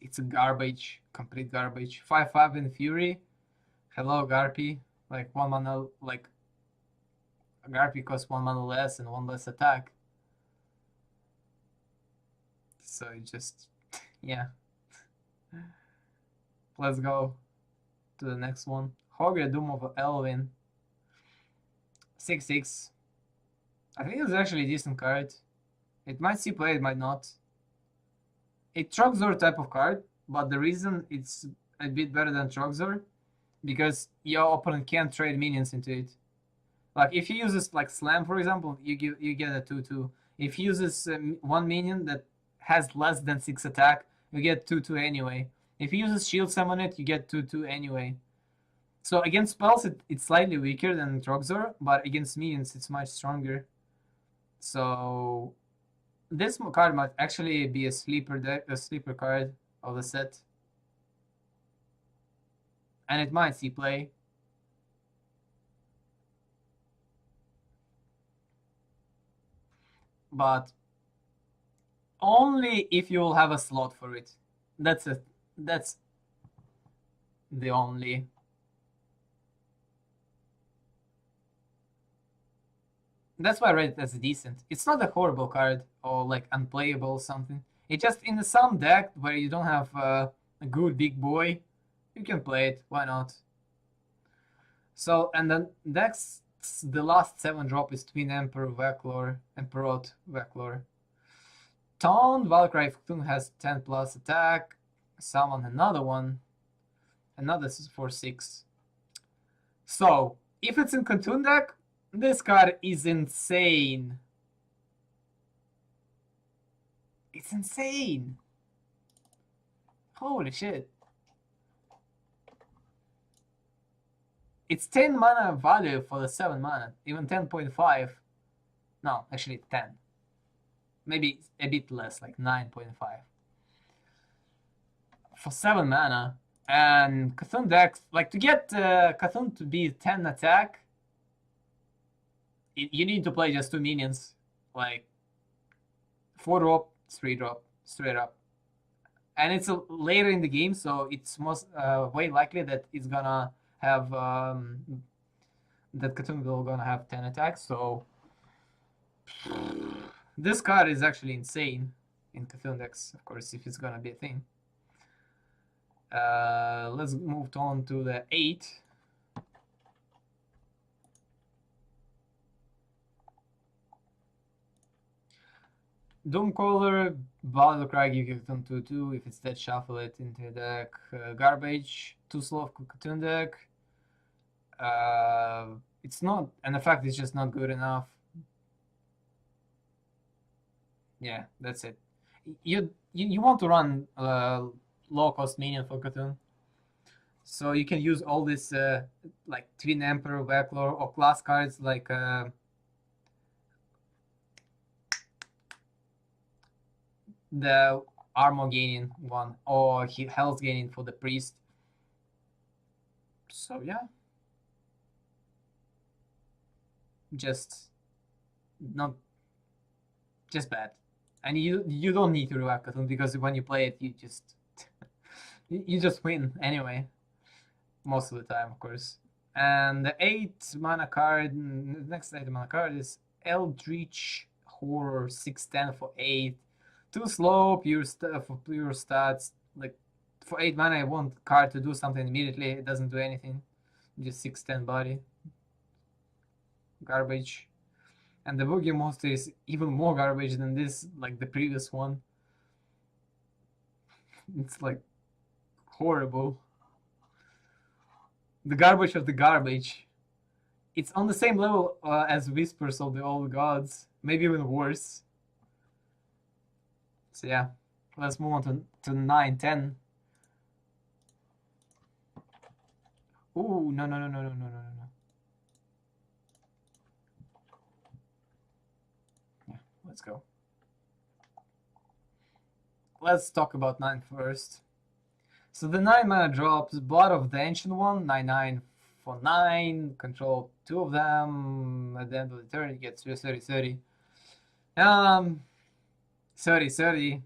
It's a garbage, complete garbage. 5/5 in Fury. Hello Garpy. Like 1 mana, like Garpy costs 1 mana less and 1 less attack. So it just yeah. Let's go to the next one. Hogre Doom of Elvin. 6/6. I think it's actually a decent card. It might see play, it might not. It's Trogzor type of card, but the reason it's a bit better than Trogzor, because your opponent can't trade minions into it. Like if he uses like Slam, for example, you get a 2/2. If he uses 1 minion that has less than 6 attack, you get 2/2 anyway. If he uses Shield Summon it, you get 2/2 anyway. So against spells, it's slightly weaker than Trogzor, but against minions, it's much stronger. So this card might actually be a sleeper deck, a sleeper card of the set, and it might see play. But only if you will have a slot for it. That's it. That's the only. That's why I read it as decent. It's not a horrible card or like unplayable or something. It just in some deck where you don't have a good big boy, you can play it. Why not? So and then next, the last 7-drop is Twin Emperor Veclor, Emperor Veclor. Taunt Valkyrie Cthulhu has 10 plus attack. Summon another one. Another for 6. So if it's in Cthulhu deck, this card is insane. It's insane. Holy shit. It's 10 mana value for the 7 mana. Even 10.5. No, actually 10. Maybe a bit less, like 9.5. For 7 mana. And Cthulhu decks, like to get Cthulhu to be 10 attack, you need to play just 2 minions. Like 4-drop, 3-drop, straight up. And it's later in the game, so it's most way likely that it's gonna have that Cthulhu will gonna have 10 attacks. So this card is actually insane in Cthulhu decks, of course, if it's gonna be a thing. Let's move on to the 8. Doomcaller, Battlecry, give Cthulhu 2/2. If it's dead, shuffle it into the deck. Garbage, 2 slow Cthulhu deck. It's not an effect, it's just not good enough. Yeah, that's it. You want to run low cost minion for Cthulhu. So you can use all this like Twin Emperor, Veclor, or class cards like the armor gaining one or health gaining for the priest. So yeah, just not just bad. And you don't need to react Cthulhu because when you play it, you just win anyway. Most of the time, of course. And the 8 mana card, next 8 mana card is Eldritch Horror 6/10 for 8. Too slow, for pure stats. Like for 8 mana, I want card to do something immediately. It doesn't do anything. Just 6/10 body. Garbage. And the Boogie Monster is even more garbage than this, like the previous one. It's like horrible. The garbage of the garbage. It's on the same level as Whispers of the Old Gods, maybe even worse. So yeah, let's move on to 9, 10. Ooh, no. Yeah, let's go. Let's talk about 9 first. So the 9 mana drops Blood of the Ancient One, 9/9 for 9, control 2 of them. At the end of the turn, it gets 30/30. 30/30,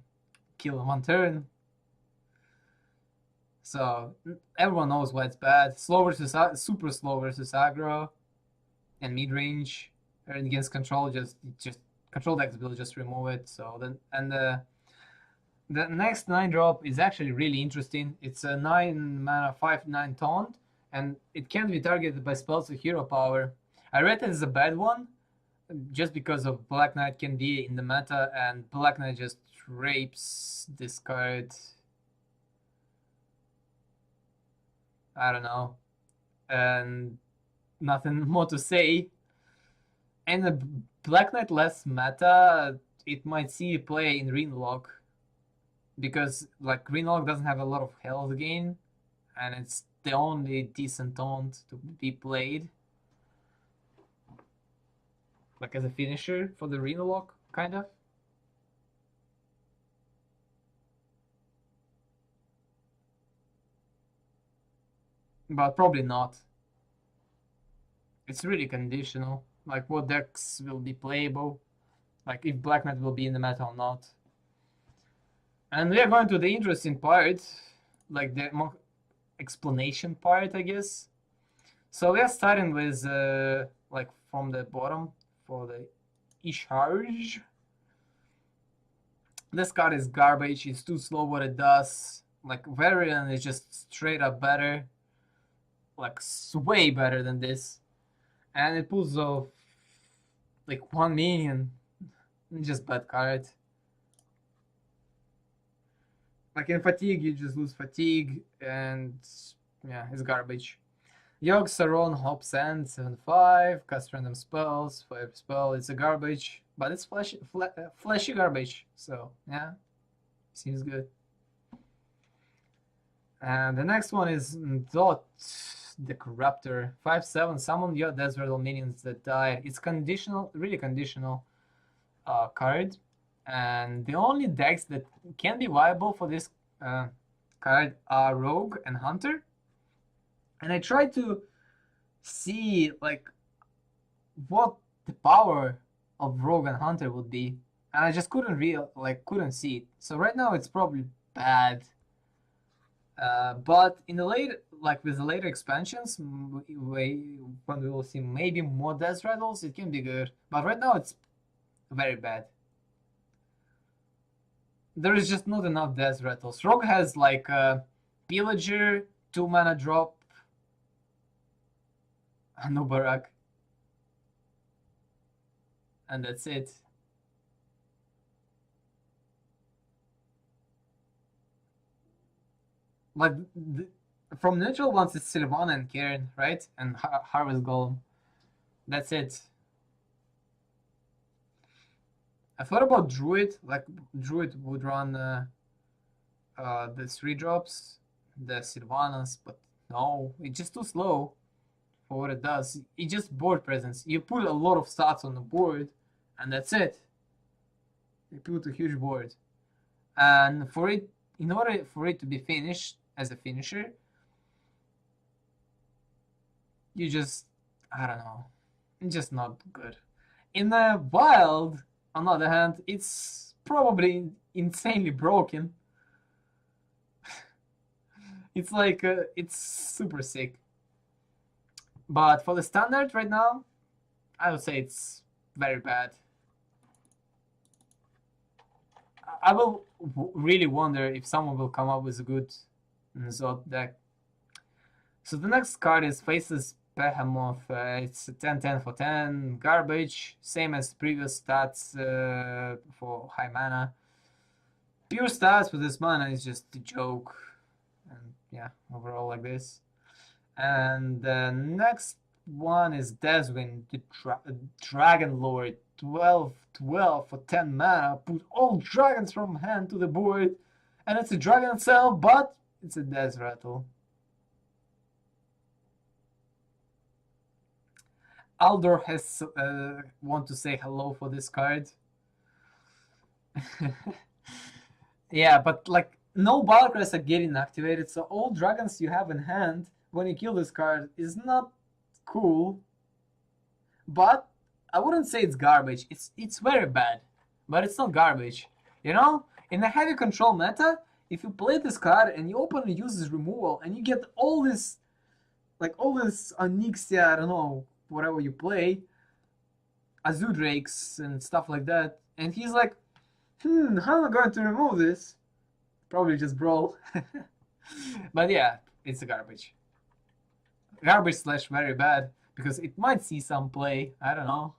kill in 1 turn. So everyone knows why it's bad. Slow versus super slow versus aggro, and mid range. And against control, just control decks will just remove it. So then the next 9-drop is actually really interesting. It's a 9 mana 5/9 taunt, and it can't be targeted by spells with hero power. I read it as a bad one, just because of Black Knight can be in the meta, and Black Knight just rapes this card. I don't know, and nothing more to say. And the Black Knight less meta, it might see play in Rinlock, because like Rinlock doesn't have a lot of health gain, and it's the only decent taunt to be played. like as a finisher for the Reno lock, kind of. But probably not. It's really conditional, like what decks will be playable, like if Black Knight will be in the meta or not. And we are going to the interesting part, like the more explanation part, I guess. So we are starting with like from the bottom for the Isharj. This card is garbage. It's too slow what it does. Like Varian is just straight up better, like way better than this, and it pulls off like 1 minion. Just bad card. Like in fatigue, you just lose fatigue, and yeah, it's garbage. Yogg Saron Hop Sand 7/5, cast random spells, 5 spell. It's a garbage, but it's flashy garbage. So yeah, seems good. And the next one is Dot the Corruptor 5/7. Summon your desert minions that die. It's conditional, really conditional card. And the only decks that can be viable for this card are Rogue and Hunter. And I tried to see like what the power of Rogue and Hunter would be, and I just couldn't see it. So right now it's probably bad. But in the later, like with the later expansions, when we will see maybe more Death Rattles, it can be good. But right now it's very bad. There is just not enough Death Rattles. Rogue has like a Pillager, 2-mana drop, no Barak, and that's it. Like from neutral ones, it's Sylvana and Karen, right? And Harvest Golem. That's it. I thought about Druid. Like Druid would run the 3 drops, the Sylvanas, but no, it's just too slow for what it does. It's just board presence. You put a lot of stats on the board, and that's it. You put a huge board, and for it, in order for it to be finished as a finisher, you just, I don't know, it's just not good. In the wild, on the other hand, it's probably insanely broken. It's like it's super sick. But for the standard right now, I would say it's very bad. I will really wonder if someone will come up with a good Zod deck. So the next card is Faceless Behemoth. It's a 10/10 for 10, garbage, same as previous stats for high mana. Pure stats with this mana is just a joke, and yeah, overall like this. And the next one is Deswin, the Dragon Lord, 12/12 for 10 mana. Put all dragons from hand to the board, and it's a dragon itself, but it's a Death Rattle. Aldor has want to say hello for this card. Yeah, but like no Battlecries are getting activated, so all dragons you have in hand when you kill this card is not cool. But I wouldn't say it's garbage. It's very bad, but it's not garbage. You know, in the heavy control meta, if you play this card and you openly use this removal and you get all this, like all this Onyxia, I don't know, whatever you play, Azudrakes and stuff like that, and he's like, how am I going to remove this? Probably just brawl. But yeah, it's a garbage. Garbage slash very bad, because it might see some play, I don't know.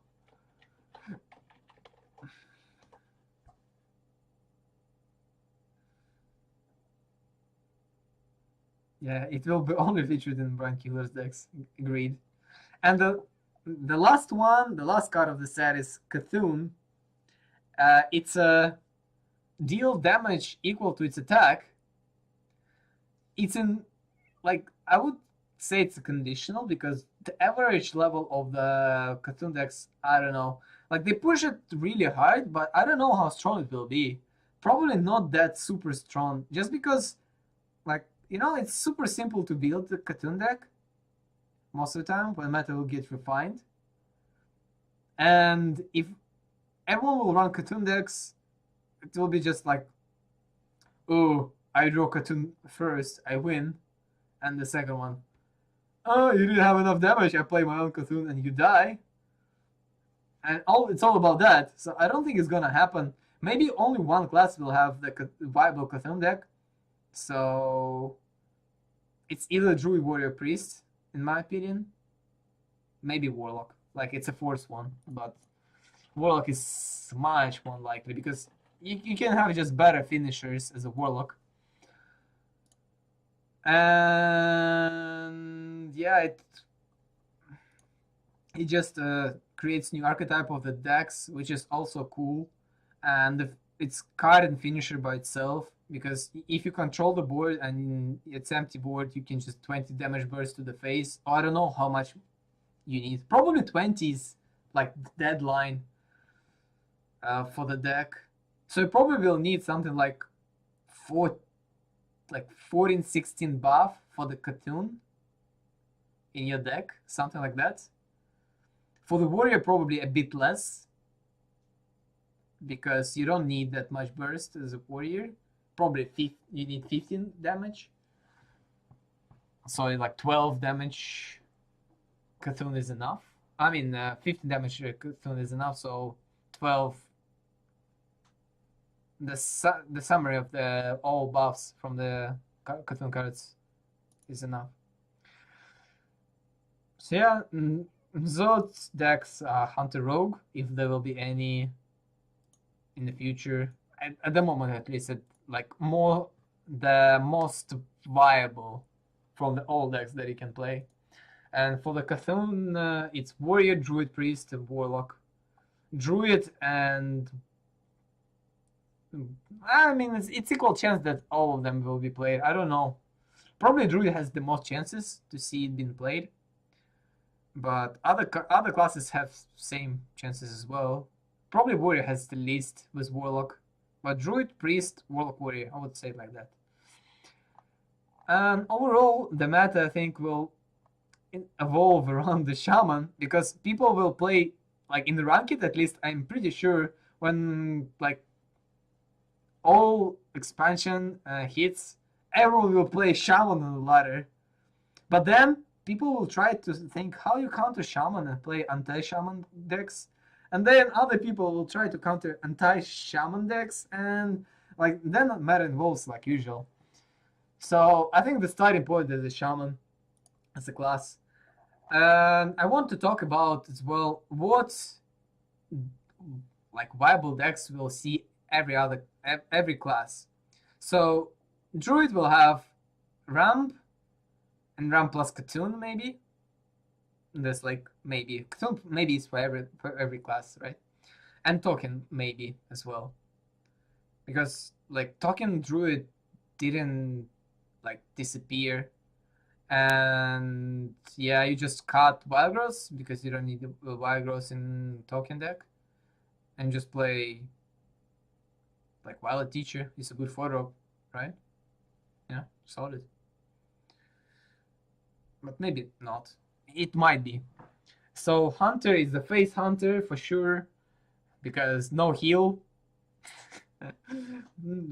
Yeah, it will be only featured in Brain Killer's decks, agreed. And the last one, the last card of the set is Cthulhu. It's a deal damage equal to its attack. It's in, like, I would say it's conditional because the average level of the Cthulhu decks, I don't know. Like they push it really hard, but I don't know how strong it will be. Probably not that super strong, just because, like, it's super simple to build the Cthulhu deck most of the time when meta will get refined. And if everyone will run Cthulhu decks, it will be just like, oh, I draw Cthulhu first, I win, and the second one, oh, you didn't have enough damage, I play my own Cthulhu and you die. And it's all about that. So I don't think it's gonna happen. Maybe only one class will have the viable Cthulhu deck. So it's either Druid, Warrior, Priest, in my opinion. Maybe Warlock. Like it's a force one, but Warlock is much more likely because you can have just better finishers as a Warlock. And yeah, it just creates new archetype of the decks, which is also cool. And it's card and finisher by itself, because if you control the board and it's empty board, you can just 20 damage burst to the face. Oh, I don't know how much you need. Probably 20 is like the deadline for the deck. So you probably will need something like 14, 16 buff for the Cthulhu in your deck, something like that. For the warrior, probably a bit less, because you don't need that much burst as a warrior. Probably you need 15 damage. So like 12 damage Cthulhu is enough. I mean, 15 damage Cthulhu is enough, so 12. The summary of the all buffs from the Cthulhu cards is enough. So yeah, Zod's decks are Hunter Rogue, if there will be any in the future. At the moment, at least, like the most viable from the all decks that you can play. And for the Cthulhu, it's Warrior, Druid, Priest, and Warlock. Druid and I mean, it's equal chance that all of them will be played. I don't know. Probably Druid has the most chances to see it being played, but other classes have same chances as well. Probably Warrior has the least with Warlock, but Druid, Priest, Warlock, Warrior, I would say it like that. And overall, the meta I think will evolve around the Shaman, because people will play, like in the ranked at least, I'm pretty sure, when like all expansion hits, everyone will play Shaman on the ladder. But then people will try to think how you counter Shaman and play anti-Shaman decks. And then other people will try to counter anti-Shaman decks, and like then meta evolves like usual. So I think the starting point is the Shaman as a class. And I want to talk about as well what like viable decks will see every class. So Druid will have Ramp and Ramp plus Cthulhu maybe. There's like maybe Cthulhu maybe is for every class, right? And Token maybe as well, because like Token Druid didn't like disappear, and yeah, you just cut Wildgross because you don't need the Wildgross in Token deck, and just play like Wild Teacher is a good 4-drop, right? Yeah, solid. But maybe not. It might be. So Hunter is the face Hunter for sure, because no heal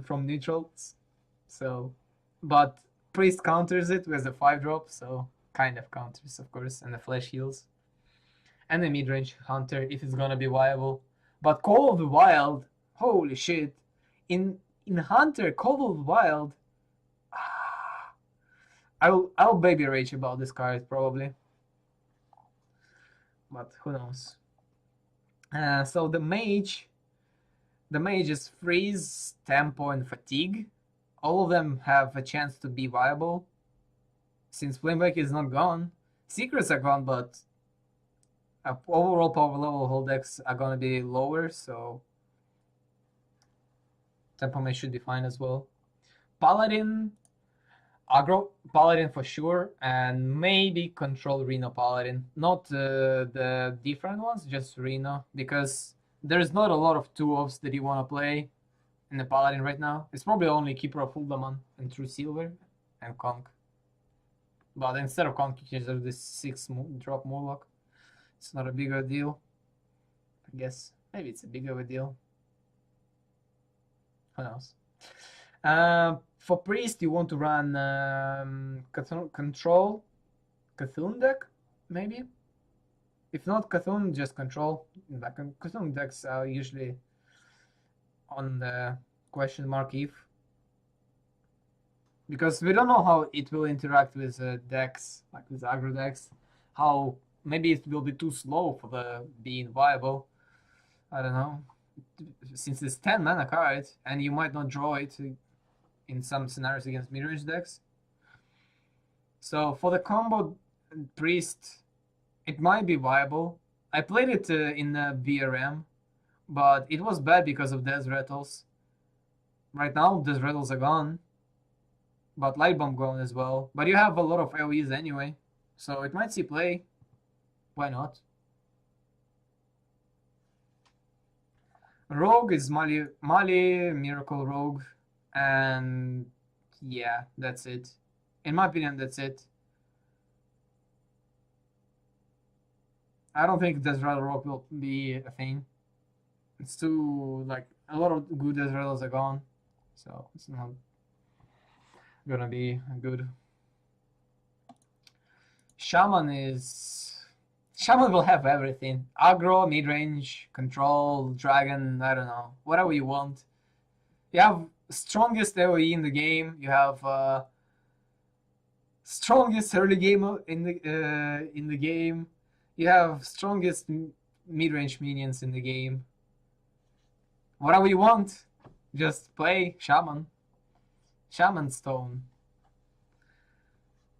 from neutrals. So, but Priest counters it with a 5-drop, so kind of counters, of course, and the flash heals. And the mid-range Hunter if it's gonna be viable. But Call of the Wild, holy shit! In Hunter, Call of the Wild, I'll baby rage about this card probably, but who knows. So the mage is freeze, tempo, and fatigue. All of them have a chance to be viable, since Flameback is not gone. Secrets are gone, but overall power level whole decks are gonna be lower, so tempo mage should be fine as well. Paladin, aggro paladin for sure, and maybe control Reno paladin. Not the different ones, just Reno, because there's not a lot of 2-offs that you want to play in the paladin right now. It's probably only Keeper of Uldaman and True Silver and Conk. But instead of Conk, you just have this 6-drop Murloc. It's not a big of a deal. I guess maybe it's a big of a deal. Who knows? For Priest, you want to run Control Cthulhu deck, maybe? If not Cthulhu, just Control. Like Cthulhu decks are usually on the question mark if. Because we don't know how it will interact with decks, like with aggro decks. How maybe it will be too slow for the being viable. I don't know. Since it's 10 mana card, and you might not draw it in some scenarios against midrange decks. So for the combo Priest, it might be viable. I played it in VRM, but it was bad because of Death Rattles. Right now, Death Rattles are gone, but Light Bomb gone as well. But you have a lot of AoEs anyway, so it might see play. Why not? Rogue is Mali, Miracle Rogue, and yeah, that's it. In my opinion, that's it. I don't think Death Rattle Rogue will be a thing. It's too, like, a lot of good Death Rattles are gone, so it's not gonna be good. Shaman will have everything. Aggro, midrange, control, dragon, I don't know. Whatever you want. You have strongest AoE in the game. You have strongest early game in the game. You have strongest mid-range minions in the game. Whatever you want, just play Shaman. Shaman Stone.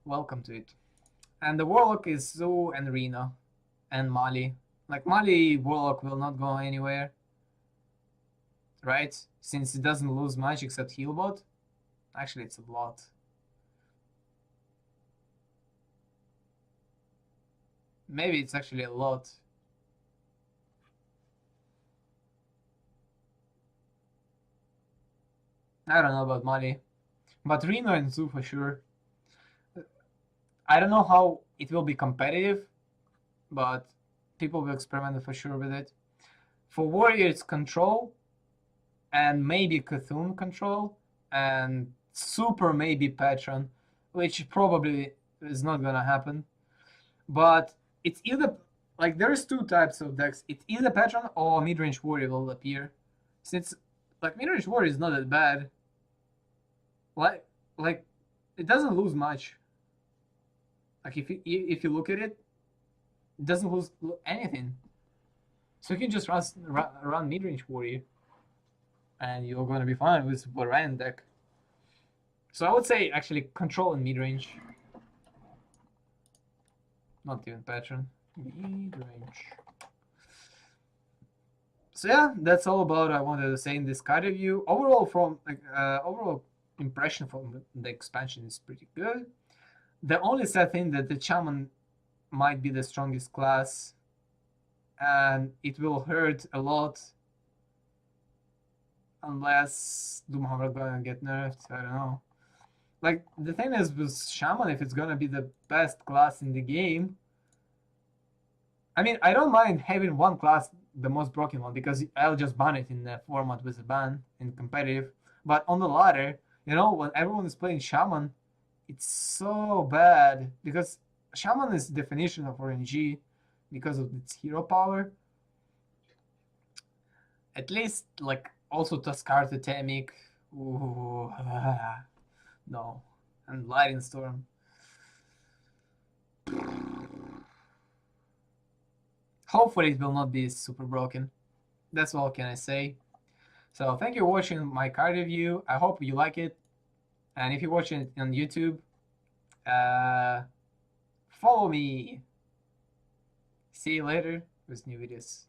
Welcome to it. And the Warlock is Zoo and Reno and Mali. Like, Mali Warlock will not go anywhere, right? Since it doesn't lose much except Healbot. Actually, it's a lot. Maybe it's actually a lot. I don't know about Mali. But Reno and Zoo for sure. I don't know how it will be competitive, but people will experiment for sure with it. For Warrior, it's Control, and maybe Cthulhu Control, and Super maybe Patron, which probably is not gonna happen. But it's either, like, there's two types of decks. It's either Patron or Midrange Warrior will appear. Since, like, Midrange Warrior is not that bad. Like it doesn't lose much. Like, if you look at it, it doesn't lose anything. So you can just run midrange Warrior, and you're gonna be fine with Orion deck. So I would say actually Control and midrange. Not even Patron. Midrange. So yeah, that's all about I wanted to say in this card review. Overall, from overall impression from the expansion is pretty good. The only sad thing that the Shaman might be the strongest class, and it will hurt a lot unless Doomhammer gonna get nerfed. I don't know. Like, the thing is with Shaman, if it's gonna be the best class in the game, I mean, I don't mind having one class the most broken one, because I'll just ban it in the format with a ban in competitive. But on the ladder, you know, when everyone is playing Shaman, it's so bad, because Shaman is the definition of RNG because of its hero power. At least, like, also Tuskar Totemic. Ooh, no. And Lightning Storm. Hopefully it will not be super broken. That's all can I say. So thank you for watching my card review. I hope you like it. And if you're watching it on YouTube, follow me. See you later with new videos.